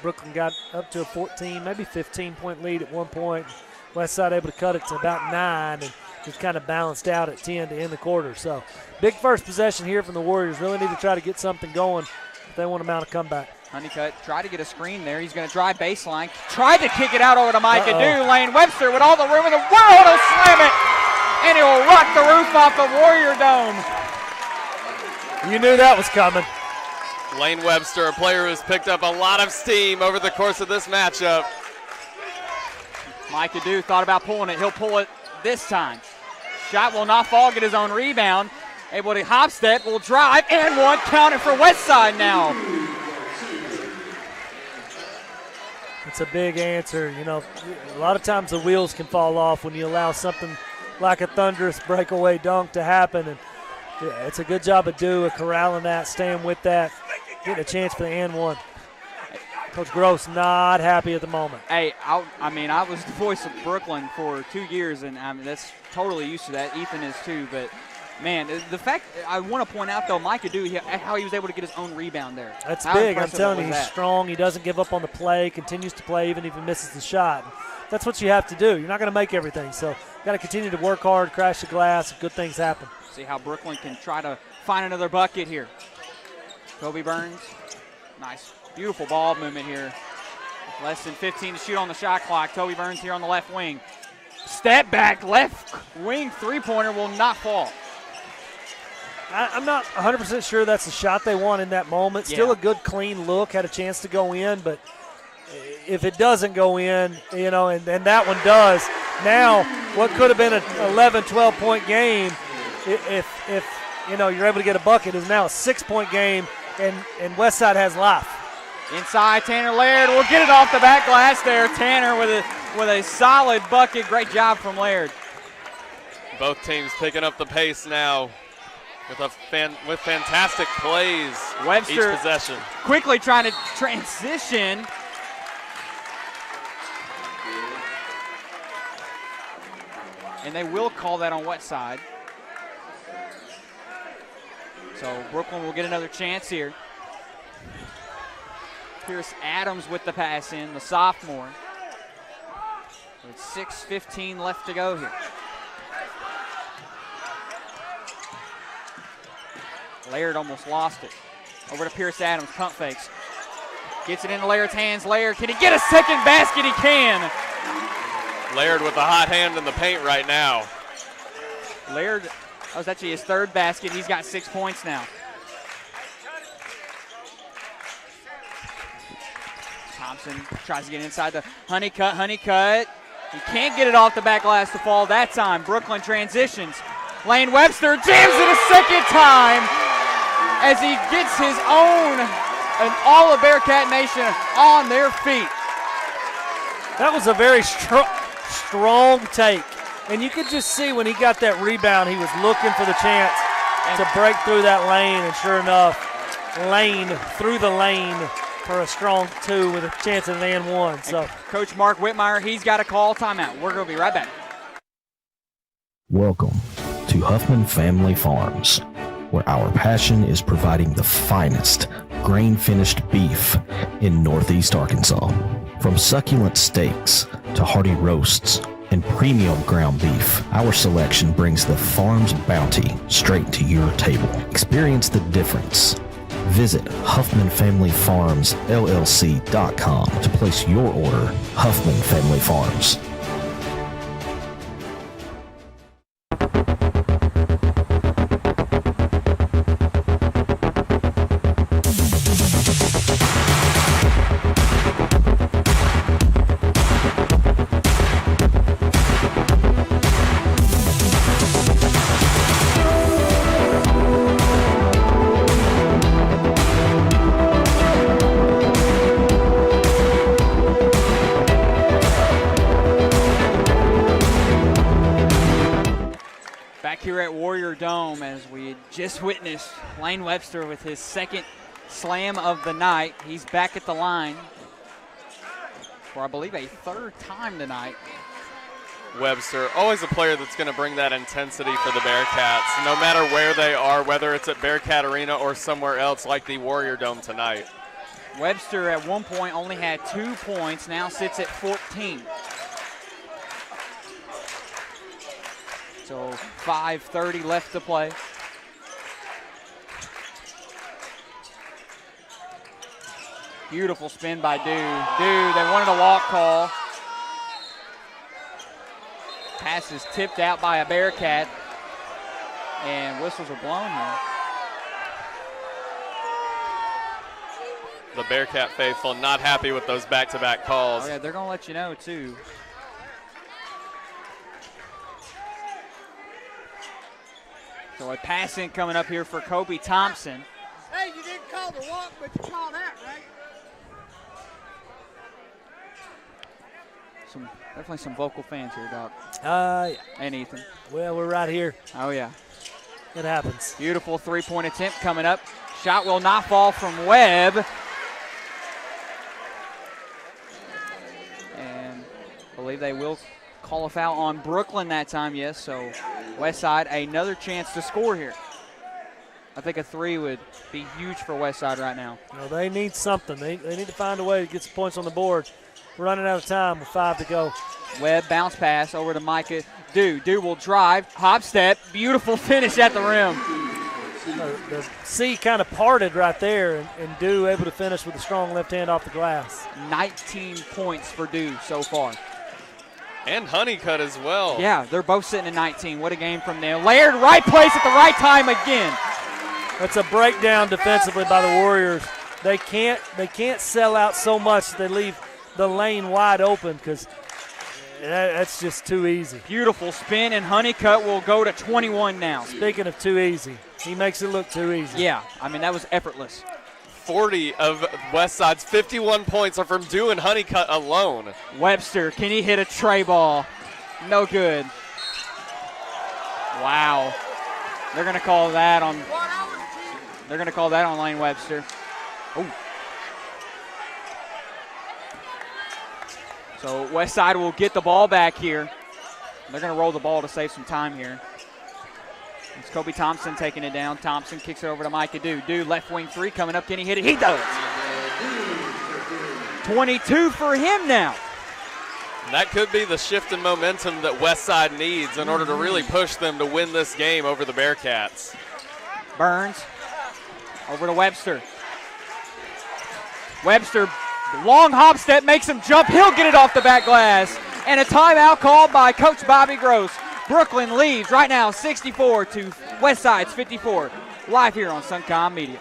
Brookland got up to a 14, maybe 15-point lead at one point. Westside able to cut it to about 9 and just kind of balanced out at 10 to end the quarter. So big first possession here from the Warriors. Really need to try to get something going if they want to mount a comeback. Honeycutt tried to get a screen there. He's going to drive baseline. Tried to kick it out over to Micah Dew. Lane Webster with all the room in the world. He'll slam it. And he'll rock the roof off the Warrior Dome. You knew that was coming. Lane Webster, a player who's picked up a lot of steam over the course of this matchup. Micah Dew thought about pulling it. He'll pull it this time. Shot will not fall. Get his own rebound. Able to hop step. Will drive. And one counted for Westside now. It's a big answer. You know, a lot of times the wheels can fall off when you allow something like a thunderous breakaway dunk to happen. And yeah, it's a good job of Dew corralling that, staying with that, getting a chance for the and one. Coach Gross not happy at the moment. Hey, I was the voice of Brookland for 2 years, and that's totally used to that. Ethan is too, but man, the fact I want to point out though, Micah Dew, how he was able to get his own rebound there. That's big. I'm telling you, he's strong. He doesn't give up on the play. Continues to play even if he misses the shot. That's what you have to do. You're not going to make everything, so you got to continue to work hard, crash the glass. Good things happen. See how Brookland can try to find another bucket here. Kobe Burns, nice, beautiful ball movement here. Less than 15 to shoot on the shot clock. Toby Burns here on the left wing. Step back, left wing three-pointer will not fall. I'm not 100% sure that's the shot they want in that moment. Still a good, clean look. Had a chance to go in, but if it doesn't go in, you know, and that one does, now what could have been an 11, 12-point game, if you know, you're able to get a bucket, is now a 6-point game, and Westside has life. Inside, Tanner Laird will get it off the back glass there. Tanner with a solid bucket. Great job from Laird. Both teams picking up the pace now with fantastic plays. Webster each possession. Quickly trying to transition. And they will call that on Westside. So Brookland will get another chance here. Pierce Adams with the pass in, the sophomore. With 6:15 left to go here. Laird almost lost it. Over to Pierce Adams, pump fakes. Gets it into Laird's hands. Laird, can he get a second basket? He can. Laird with a hot hand in the paint right now. Laird, that was actually his third basket. He's got 6 points now. Thompson tries to get inside the Honeycutt. He can't get it off the back glass to fall that time. Brookland transitions. Lane Webster jams it a second time as he gets his own and all of Bearcat Nation on their feet. That was a very strong take. And you could just see when he got that rebound, he was looking for the chance to break through that lane. And sure enough, Lane through the lane for a strong 2 with a chance at an and 1. So, and Coach Mark Whitmire, he's got to call timeout. We're going to be right back. Welcome to Huffman Family Farms, where our passion is providing the finest grain-finished beef in Northeast Arkansas. From succulent steaks to hearty roasts and premium ground beef, our selection brings the farm's bounty straight to your table. Experience the difference. Visit HuffmanFamilyFarmsLLC.com to place your order. Huffman Family Farms. Here at Warrior Dome, as we had just witnessed Lane Webster with his second slam of the night. He's back at the line for, I believe, a third time tonight. Webster, always a player that's going to bring that intensity for the Bearcats, no matter where they are, whether it's at Bearcat Arena or somewhere else like the Warrior Dome tonight. Webster at one point only had 2 points, now sits at 14. So 5:30 left to play. Beautiful spin by Dew. They wanted a walk call. Pass is tipped out by a Bearcat, and whistles are blown here. The Bearcat faithful not happy with those back-to-back calls. Oh yeah, they're going to let you know too. So a pass in coming up here for Kobe Thompson. Hey, you didn't call the walk, but you called that, right? Definitely some vocal fans here, Doc. Yeah. And Ethan. Well, we're right here. Oh, yeah. It happens. Beautiful three-point attempt coming up. Shot will not fall from Webb. And I believe they will call a foul on Brookland that time, yes. So Westside, another chance to score here. I think a 3 would be huge for Westside right now. Well, they need something. They need to find a way to get some points on the board. We're running out of time with 5 to go. Webb bounce pass over to Micah Dew. Dew will drive, hop step, beautiful finish at the rim. The sea kind of parted right there, and Dew able to finish with a strong left hand off the glass. 19 points for Dew so far. And Honeycutt as well. Yeah, they're both sitting at 19. What a game from them. Laird, right place at the right time again. That's a breakdown defensively by the Warriors. They can't sell out so much that they leave the lane wide open, because that's just too easy. Beautiful spin, and Honeycutt will go to 21 now. Speaking of too easy, he makes it look too easy. Yeah, I mean, that was effortless. 40 of Westside's 51 points are from Dew and Honeycutt alone. Webster, can he hit a tray ball? No good. Wow. They're going to call that on Lane Webster. Oh. So Westside will get the ball back here. They're going to roll the ball to save some time here. It's Kobe Thompson taking it down. Thompson kicks it over to Micah Dew. Dew, left wing 3 coming up. Can he hit it? He does. 22 for him now. That could be the shift in momentum that Westside needs in order to really push them to win this game over the Bearcats. Burns over to Webster. Webster, long hop step, makes him jump. He'll get it off the back glass. And a timeout called by Coach Bobby Gross. Brookland leads right now 64 to Westside's 54. Live here on Suncom Media.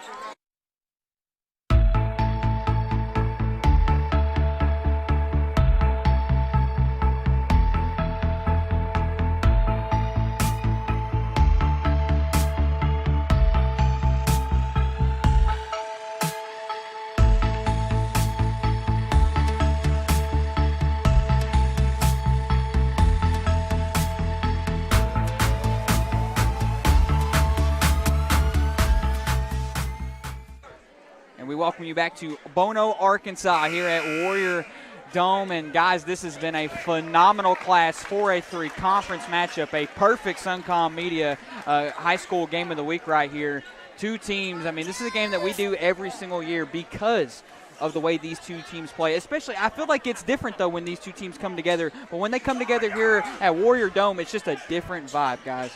welcome you back to Bono, Arkansas here at Warrior Dome. And, guys, this has been a phenomenal Class 4A3 conference matchup, a perfect Suncom Media high school game of the week right here. Two teams. I mean, this is a game that we do every single year because of the way these two teams play. Especially, I feel like it's different, though, when these two teams come together. But when they come together here at Warrior Dome, it's just a different vibe, guys.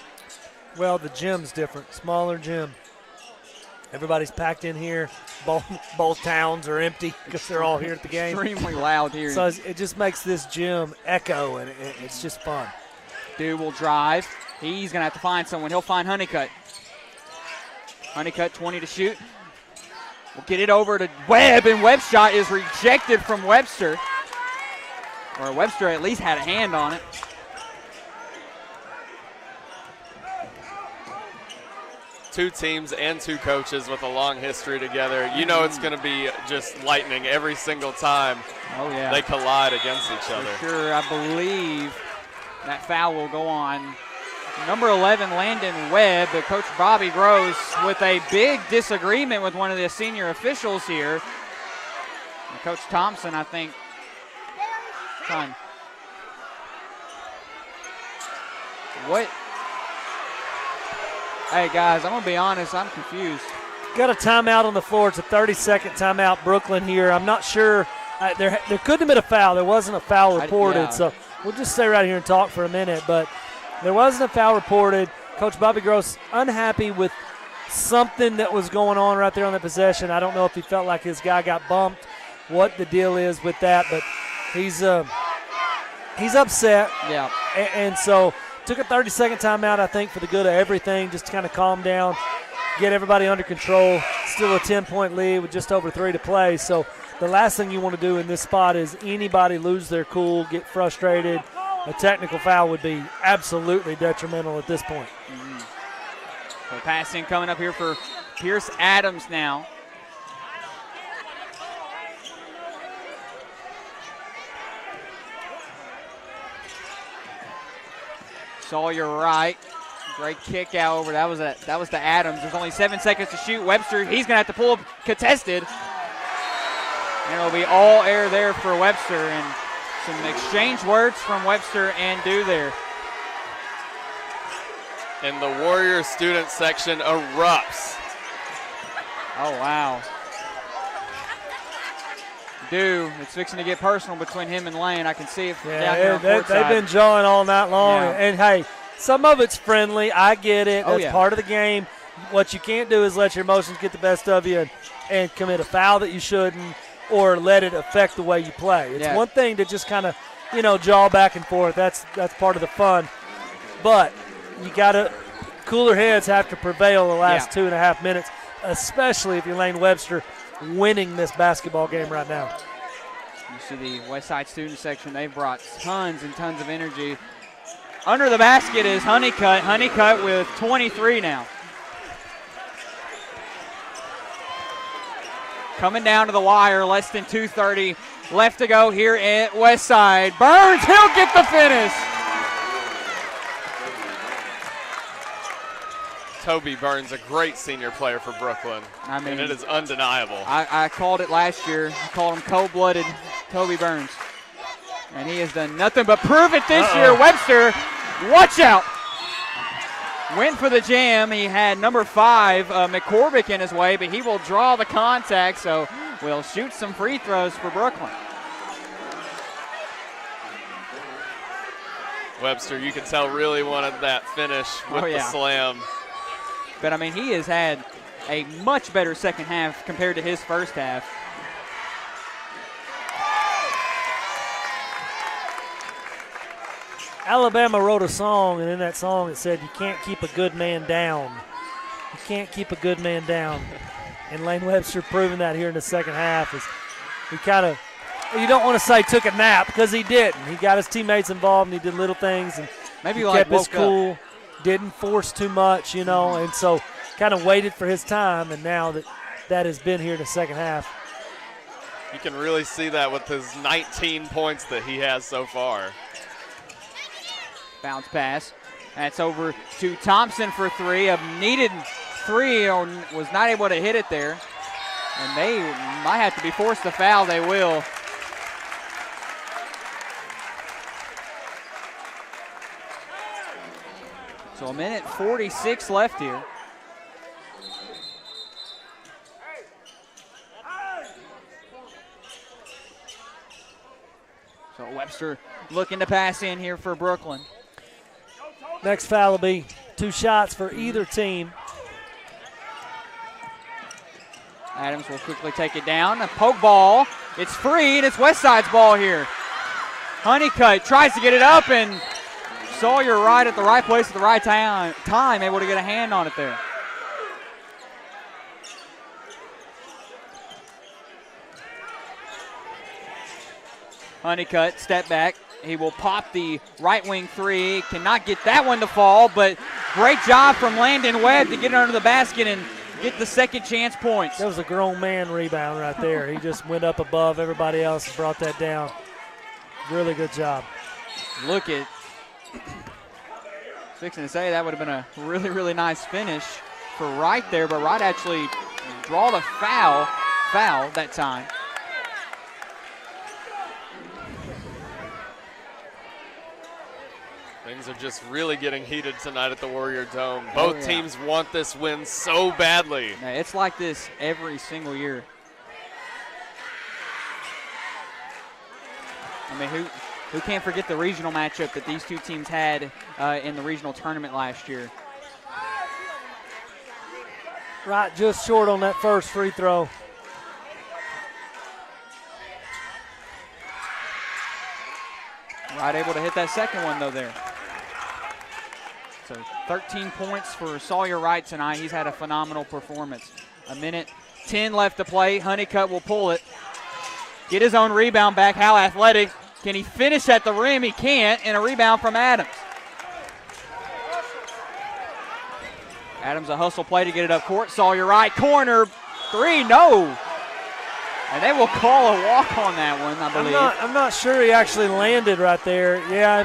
Well, the gym's different. Smaller gym. Everybody's packed in here. Both towns are empty because they're all here at the game. Extremely loud here. So it just makes this gym echo, and it's just fun. Dude will drive. He's going to have to find someone. He'll find Honeycutt. Honeycutt, 20 to shoot. We'll get it over to Webb, and Webb's shot is rejected from Webster. Or Webster at least had a hand on it. Two teams and two coaches with a long history together. You know it's going to be just lightning every single time they collide against each other. For sure, I believe that foul will go on number 11, Landon Webb. But Coach Bobby Gross with a big disagreement with one of the senior officials here. And Coach Thompson, I think, what? Hey, guys, I'm going to be honest. I'm confused. Got a timeout on the floor. It's a 30-second timeout, Brookland here. I'm not sure. There couldn't have been a foul. There wasn't a foul reported. So we'll just stay right here and talk for a minute. But there wasn't a foul reported. Coach Bobby Gross unhappy with something that was going on right there on the possession. I don't know if he felt like his guy got bumped, what the deal is with that. But he's upset. Yeah. And so took a 30-second timeout, I think, for the good of everything, just to kind of calm down, get everybody under control. Still a 10-point lead with just over 3 to play. So the last thing you want to do in this spot is anybody lose their cool, get frustrated. A technical foul would be absolutely detrimental at this point. So passing coming up here for Pierce Adams now. Sawyer right. Great kick out over. That was to Adams. There's only 7 seconds to shoot. Webster, he's going to have to pull up contested. And it'll be all air there for Webster. And some exchange words from Webster and Dew there. And the Warrior student section erupts. Oh, wow. Dew, it's fixing to get personal between him and Lane. I can see it from down here on court they've side. been jawing all night long. Yeah. And, hey, some of it's friendly. I get it. That's part of the game. What you can't do is let your emotions get the best of you and commit a foul that you shouldn't or let it affect the way you play. It's one thing to just kind of, jaw back and forth. That's part of the fun. But you got to – cooler heads have to prevail the last 2.5 minutes, especially if you're Lane Webster winning this basketball game right now. You see the Westside student section. They've brought tons and tons of energy. Under the basket is Honeycutt. Honeycutt with 23 now. Coming down to the wire, less than 2:30 left to go here at Westside. Burns, he'll get the finish. Toby Burns, a great senior player for Brookland. I mean, and it is undeniable. I called it last year. I called him cold-blooded Toby Burns. And he has done nothing but prove it this year. Webster, watch out. Went for the jam. He had number 5, McCormick, in his way, but he will draw the contact, so we'll shoot some free throws for Brookland. Webster, you can tell, really wanted that finish with the slam. But, I mean, he has had a much better second half compared to his first half. Alabama wrote a song, and in that song it said, you can't keep a good man down. You can't keep a good man down. And Lane Webster proving that here in the second half. Is he kind of, you don't want to say took a nap, because he didn't. He got his teammates involved, and he did little things, and maybe he like kept his woke cool, up. Didn't force too much, and so kind of waited for his time, and now that has been here in the second half. You can really see that with his 19 points that he has so far. Bounce pass. That's over to Thompson for 3. A needed 3, or was not able to hit it there. And they might have to be forced to foul. They will. So a minute 46 left here. So Webster looking to pass in here for Brookland. Next foul will be 2 shots for either team. Adams will quickly take it down. A poke ball. It's free, and it's Westside's ball here. Honeycutt tries to get it up, and Sawyer right at the right place at the right time, able to get a hand on it there. Honeycutt, step back. He will pop the right wing three. Cannot get that one to fall, but great job from Landon Webb to get it under the basket and get the second chance points. That was a grown man rebound right there. He just went up above everybody else and brought that down. Really good job. Look at, fixing to say that would have been a really, really nice finish for Wright there, but Wright actually drawed a foul that time. Things are just really getting heated tonight at the Warrior Dome. Both teams want this win so badly. Yeah, it's like this every single year. I mean, who can't forget the regional matchup that these two teams had in the regional tournament last year? Right, just short on that first free throw. Wright able to hit that second one, though, there. So 13 points for Sawyer Wright tonight. He's had a phenomenal performance. A minute 10 left to play. Honeycutt will pull it. Get his own rebound back. How athletic. Can he finish at the rim? He can't. And a rebound from Adams. Adams a hustle play to get it up court. Sawyer Wright, corner. 3, no. And they will call a walk on that one, I believe. I'm not sure he actually landed right there. Yeah,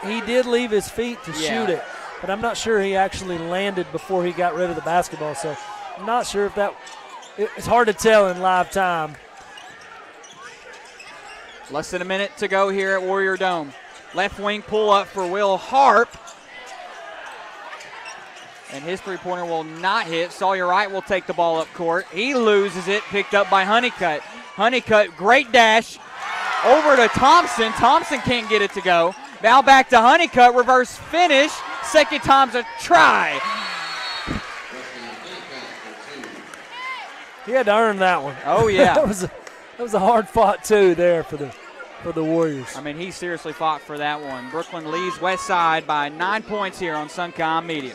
he did leave his feet to shoot it, but I'm not sure he actually landed before he got rid of the basketball. So I'm not sure if that – it's hard to tell in live time. Less than a minute to go here at Warrior Dome. Left wing pull up for Will Harp. And his three-pointer will not hit. Sawyer Wright will take the ball up court. He loses it, picked up by Honeycutt. Honeycutt, great dash over to Thompson. Thompson can't get it to go. Now back to Honeycutt, reverse finish. Second time's a try. He had to earn that one. Oh, yeah. that was a hard-fought two there for the Warriors. I mean, he seriously fought for that one. Brookland leads Westside by 9 points here on Suncom Media.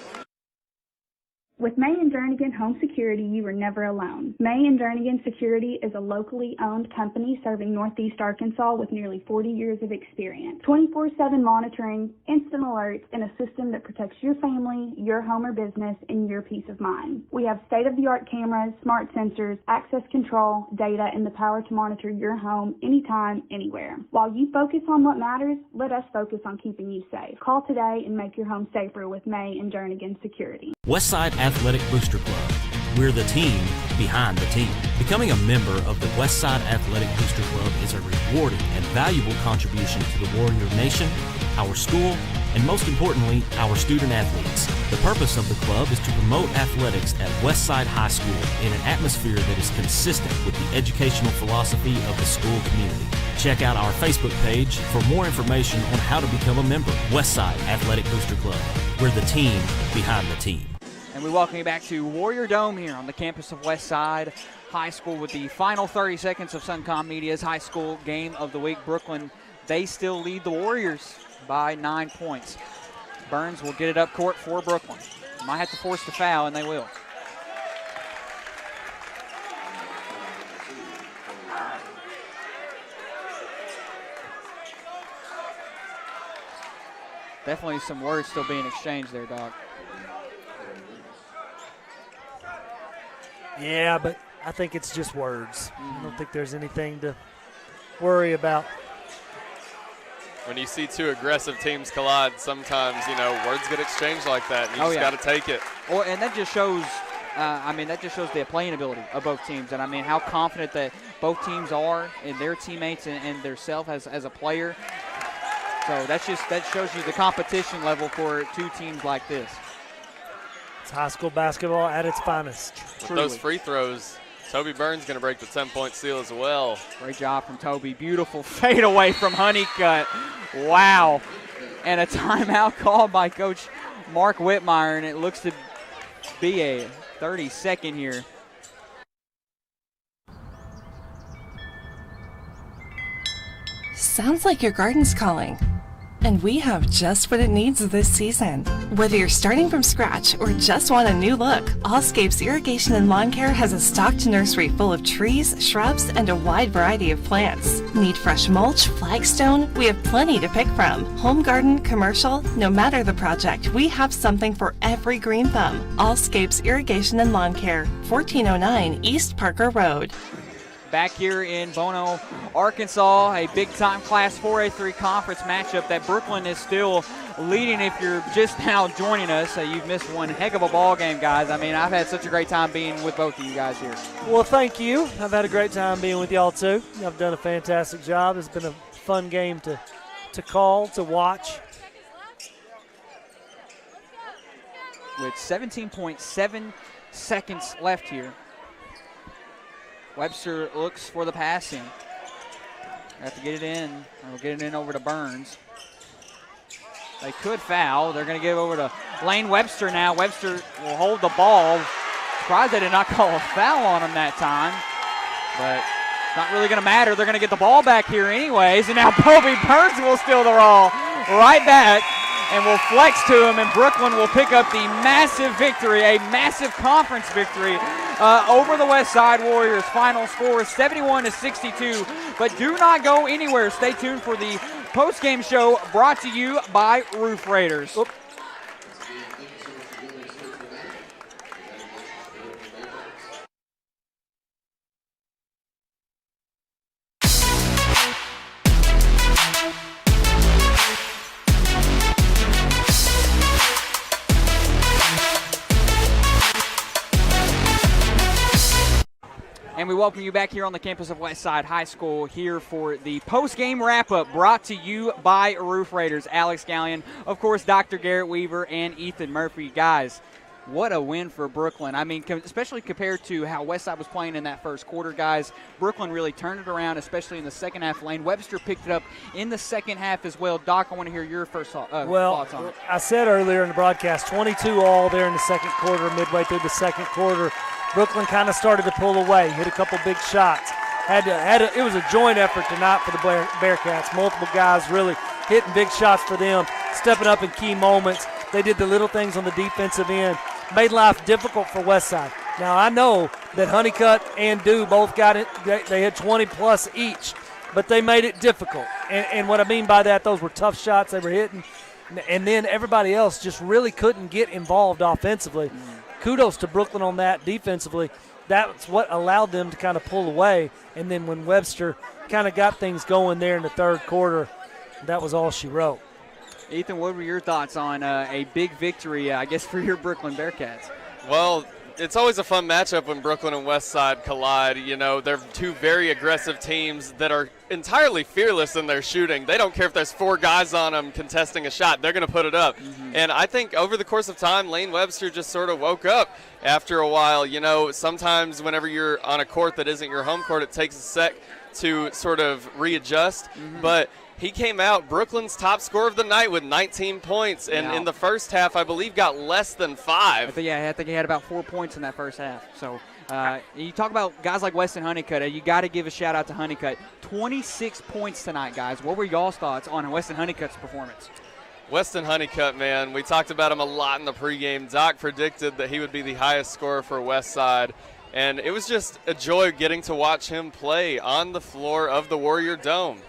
With May & Jernigan Home Security, you are never alone. May & Jernigan Security is a locally owned company serving Northeast Arkansas with nearly 40 years of experience. 24/7 monitoring, instant alerts, and a system that protects your family, your home or business, and your peace of mind. We have state-of-the-art cameras, smart sensors, access control, data, and the power to monitor your home anytime, anywhere. While you focus on what matters, let us focus on keeping you safe. Call today and make your home safer with May & Jernigan Security. Westside Athletic Booster Club. We're the team behind the team. Becoming a member of the Westside Athletic Booster Club is a rewarding and valuable contribution to the Warrior Nation, our school, and most importantly, our student athletes. The purpose of the club is to promote athletics at Westside High School in an atmosphere that is consistent with the educational philosophy of the school community. Check out our Facebook page for more information on how to become a member. Westside Athletic Booster Club. We're the team behind the team. And we welcome you back to Warrior Dome here on the campus of Westside High School with the final 30 seconds of Suncom Media's high school game of the week. Brookland, they still lead the Warriors by 9 points. Burns will get it up court for Brookland. Might have to force the foul, and they will. Definitely some words still being exchanged there, Doc. Yeah, but I think it's just words. I don't think there's anything to worry about. When you see two aggressive teams collide, sometimes, words get exchanged like that, and you just got to take it. Well, and that just shows I mean, that just shows the playing ability of both teams, and I mean how confident that both teams are in their teammates and their self as a player. So that shows you the competition level for two teams like this. It's high school basketball at its finest. With those free throws, Toby Burns going to break the 10-point seal as well. Great job from Toby. Beautiful fadeaway from Honeycutt. Wow. And a timeout called by Coach Mark Whitmire, and it looks to be a 30-second here. Sounds like your garden's calling. And we have just what it needs this season. Whether you're starting from scratch or just want a new look, Allscape's Irrigation and Lawn Care has a stocked nursery full of trees, shrubs, and a wide variety of plants. Need fresh mulch, flagstone? We have plenty to pick from. Home garden, commercial, no matter the project, we have something for every green thumb. Allscape's Irrigation and Lawn Care, 1409 East Parker Road. Back here in Bono, Arkansas, a big-time Class 4A3 conference matchup that Brookland is still leading. If you're just now joining us, you've missed one heck of a ball game, guys. I mean, I've had such a great time being with both of you guys here. Well, thank you. I've had a great time being with y'all, too. Y'all done a fantastic job. It's been a fun game to call, to watch. With 17.7 seconds left here. Webster looks for the passing. Have to get it in. We'll get it in over to Burns. They could foul. They're going to give over to Lane Webster now. Webster will hold the ball. Surprised they did not call a foul on him that time. But it's not really going to matter. They're going to get the ball back here anyways. And now Bobby Burns will steal the ball right back and will flex to him. And Brookland will pick up the massive victory, a massive conference victory over the Westside Warriors. Final score is 71-62. But do not go anywhere. Stay tuned for the post-game show brought to you by Roof Raiders. Oop. And we welcome you back here on the campus of Westside High School here for the post-game wrap-up brought to you by Roof Raiders. Alex Gallion, of course, Dr. Garrett Weaver, and Ethan Murphy. Guys, what a win for Brookland. I mean, especially compared to how Westside was playing in that first quarter, guys. Brookland really turned it around, especially in the second half. Lane Webster picked it up in the second half as well. Doc, I want to hear your first thoughts on it. I said earlier in the broadcast, 22-all there in the second quarter, midway through the second quarter. Brookland kind of started to pull away, hit a couple big shots. It was a joint effort tonight for the Bearcats. Multiple guys really hitting big shots for them, stepping up in key moments. They did the little things on the defensive end, made life difficult for Westside. Now, I know that Honeycutt and Dew both got it. They had 20-plus each, but they made it difficult. And what I mean by that, those were tough shots they were hitting. And then everybody else just really couldn't get involved offensively. Kudos to Brookland on that defensively. That's what allowed them to kind of pull away. And then when Webster kind of got things going there in the third quarter, that was all she wrote. Ethan, what were your thoughts on a big victory, I guess, for your Brookland Bearcats? Well, it's always a fun matchup when Brookland and Westside collide. You know, they're two very aggressive teams that are entirely fearless in their shooting. They don't care if there's four guys on them contesting a shot. They're going to put it up. And I think over the course of time, Lane Webster just sort of woke up after a while. You know, sometimes whenever you're on a court that isn't your home court, it takes a sec to sort of readjust. But he came out Brookland's top scorer of the night with 19 points, and in the first half, I believe, got less than 5. I think he had about 4 points in that first half. So you talk about guys like Weston Honeycutt. You got to give a shout-out to Honeycutt. 26 points tonight, guys. What were y'all's thoughts on Weston Honeycutt's performance? Weston Honeycutt, man, we talked about him a lot in the pregame. Doc predicted that he would be the highest scorer for Westside, And it was just a joy getting to watch him play on the floor of the Warrior Dome.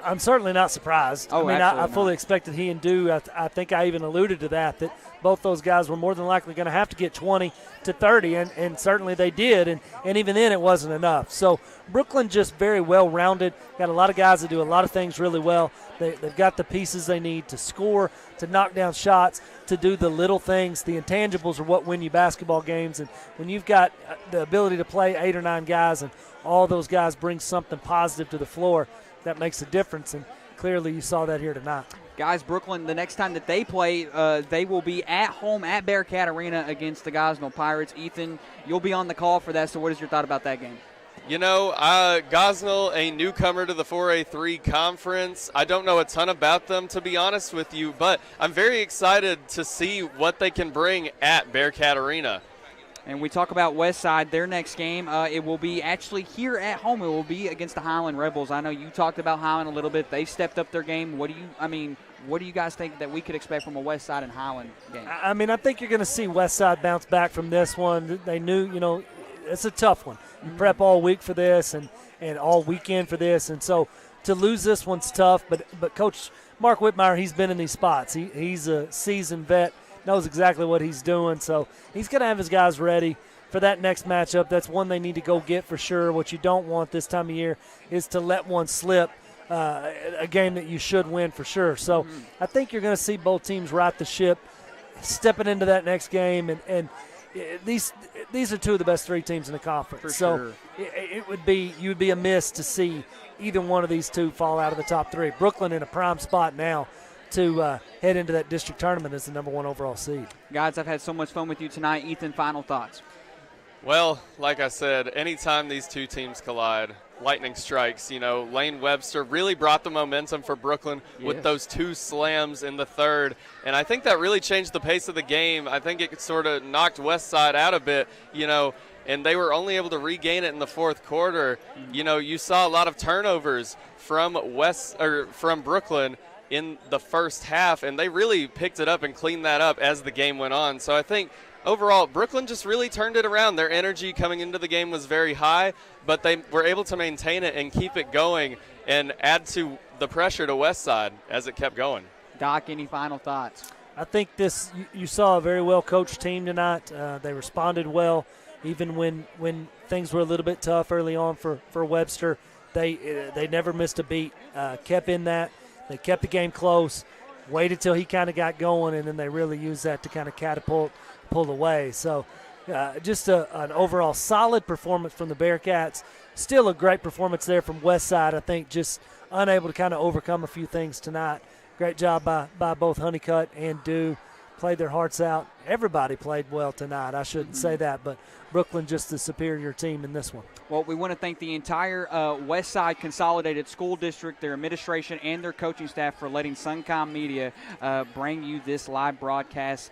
I'm certainly not surprised. Oh, I mean, I absolutely fully not. expected he and Dew. I think I even alluded to that both those guys were more than likely going to have to get 20 to 30, and certainly they did. And even then, it wasn't enough. So Brookland just very well-rounded. Got a lot of guys that do a lot of things really well. They've got the pieces they need to score, to knock down shots, to do the little things. The intangibles are what win you basketball games. And when you've got the ability to play 8 or 9 guys and all those guys bring something positive to the floor, that makes a difference. And clearly you saw that here tonight. Guys, Brookland, the next time that they play, they will be at home at Bearcat Arena against the Gosnell Pirates. Ethan, you'll be on the call for that, so what is your thought about that game? You know, Gosnell, a newcomer to the 4A3 conference. I don't know a ton about them, to be honest with you, but I'm very excited to see what they can bring at Bearcat Arena. And we talk about Westside, their next game, it will be actually here at home. It will be against the Highland Rebels. I know you talked about Highland a little bit. They've stepped up their game. What do you guys think that we could expect from a Westside and Highland game? I mean, I think you're going to see Westside bounce back from this one. They knew, it's a tough one. You prep all week for this and all weekend for this. And so to lose this one's tough. But Coach Mark Whitmire, he's been in these spots. He's a seasoned vet, knows exactly what he's doing. So he's going to have his guys ready for that next matchup. That's one they need to go get for sure. What you don't want this time of year is to let one slip, a game that you should win for sure. So I think you're going to see both teams right the ship, stepping into that next game. And these are two of the best 3 teams in the conference. For so sure. you would be amiss to see either one of these two fall out of the top 3. Brookland in a prime spot now to head into that district tournament as the number 1 overall seed. Guys, I've had so much fun with you tonight. Ethan, final thoughts? Well, like I said, anytime these two teams collide, lightning strikes. Lane Webster really brought the momentum for Brookland with those 2 slams in the third, and I think that really changed the pace of the game. I think it sort of knocked Westside out a bit, and they were only able to regain it in the fourth quarter. You saw a lot of turnovers from Brookland in the first half, and they really picked it up and cleaned that up as the game went on. So I think overall, Brookland just really turned it around. Their energy coming into the game was very high, but they were able to maintain it and keep it going and add to the pressure to Westside as it kept going. Doc, any final thoughts? I think you saw a very well-coached team tonight. They responded well, even when things were a little bit tough early on for Webster. They never missed a beat, kept in that. They kept the game close, waited till he kind of got going, and then they really used that to kind of pull away. So just an overall solid performance from the Bearcats. Still a great performance there from Westside. I think just unable to kind of overcome a few things tonight. Great job by both Honeycutt and Dew. Played their hearts out. Everybody played well tonight. I shouldn't say that, but Brookland just the superior team in this one. Well, we want to thank the entire Westside Consolidated School District, their administration, and their coaching staff for letting Suncom Media bring you this live broadcast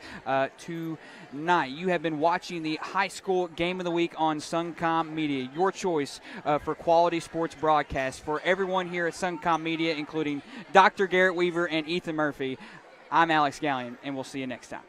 tonight. You have been watching the high school game of the week on Suncom Media, your choice for quality sports broadcast. For everyone here at Suncom Media, including Dr. Garrett Weaver and Ethan Murphy, I'm Alex Gallion, and we'll see you next time.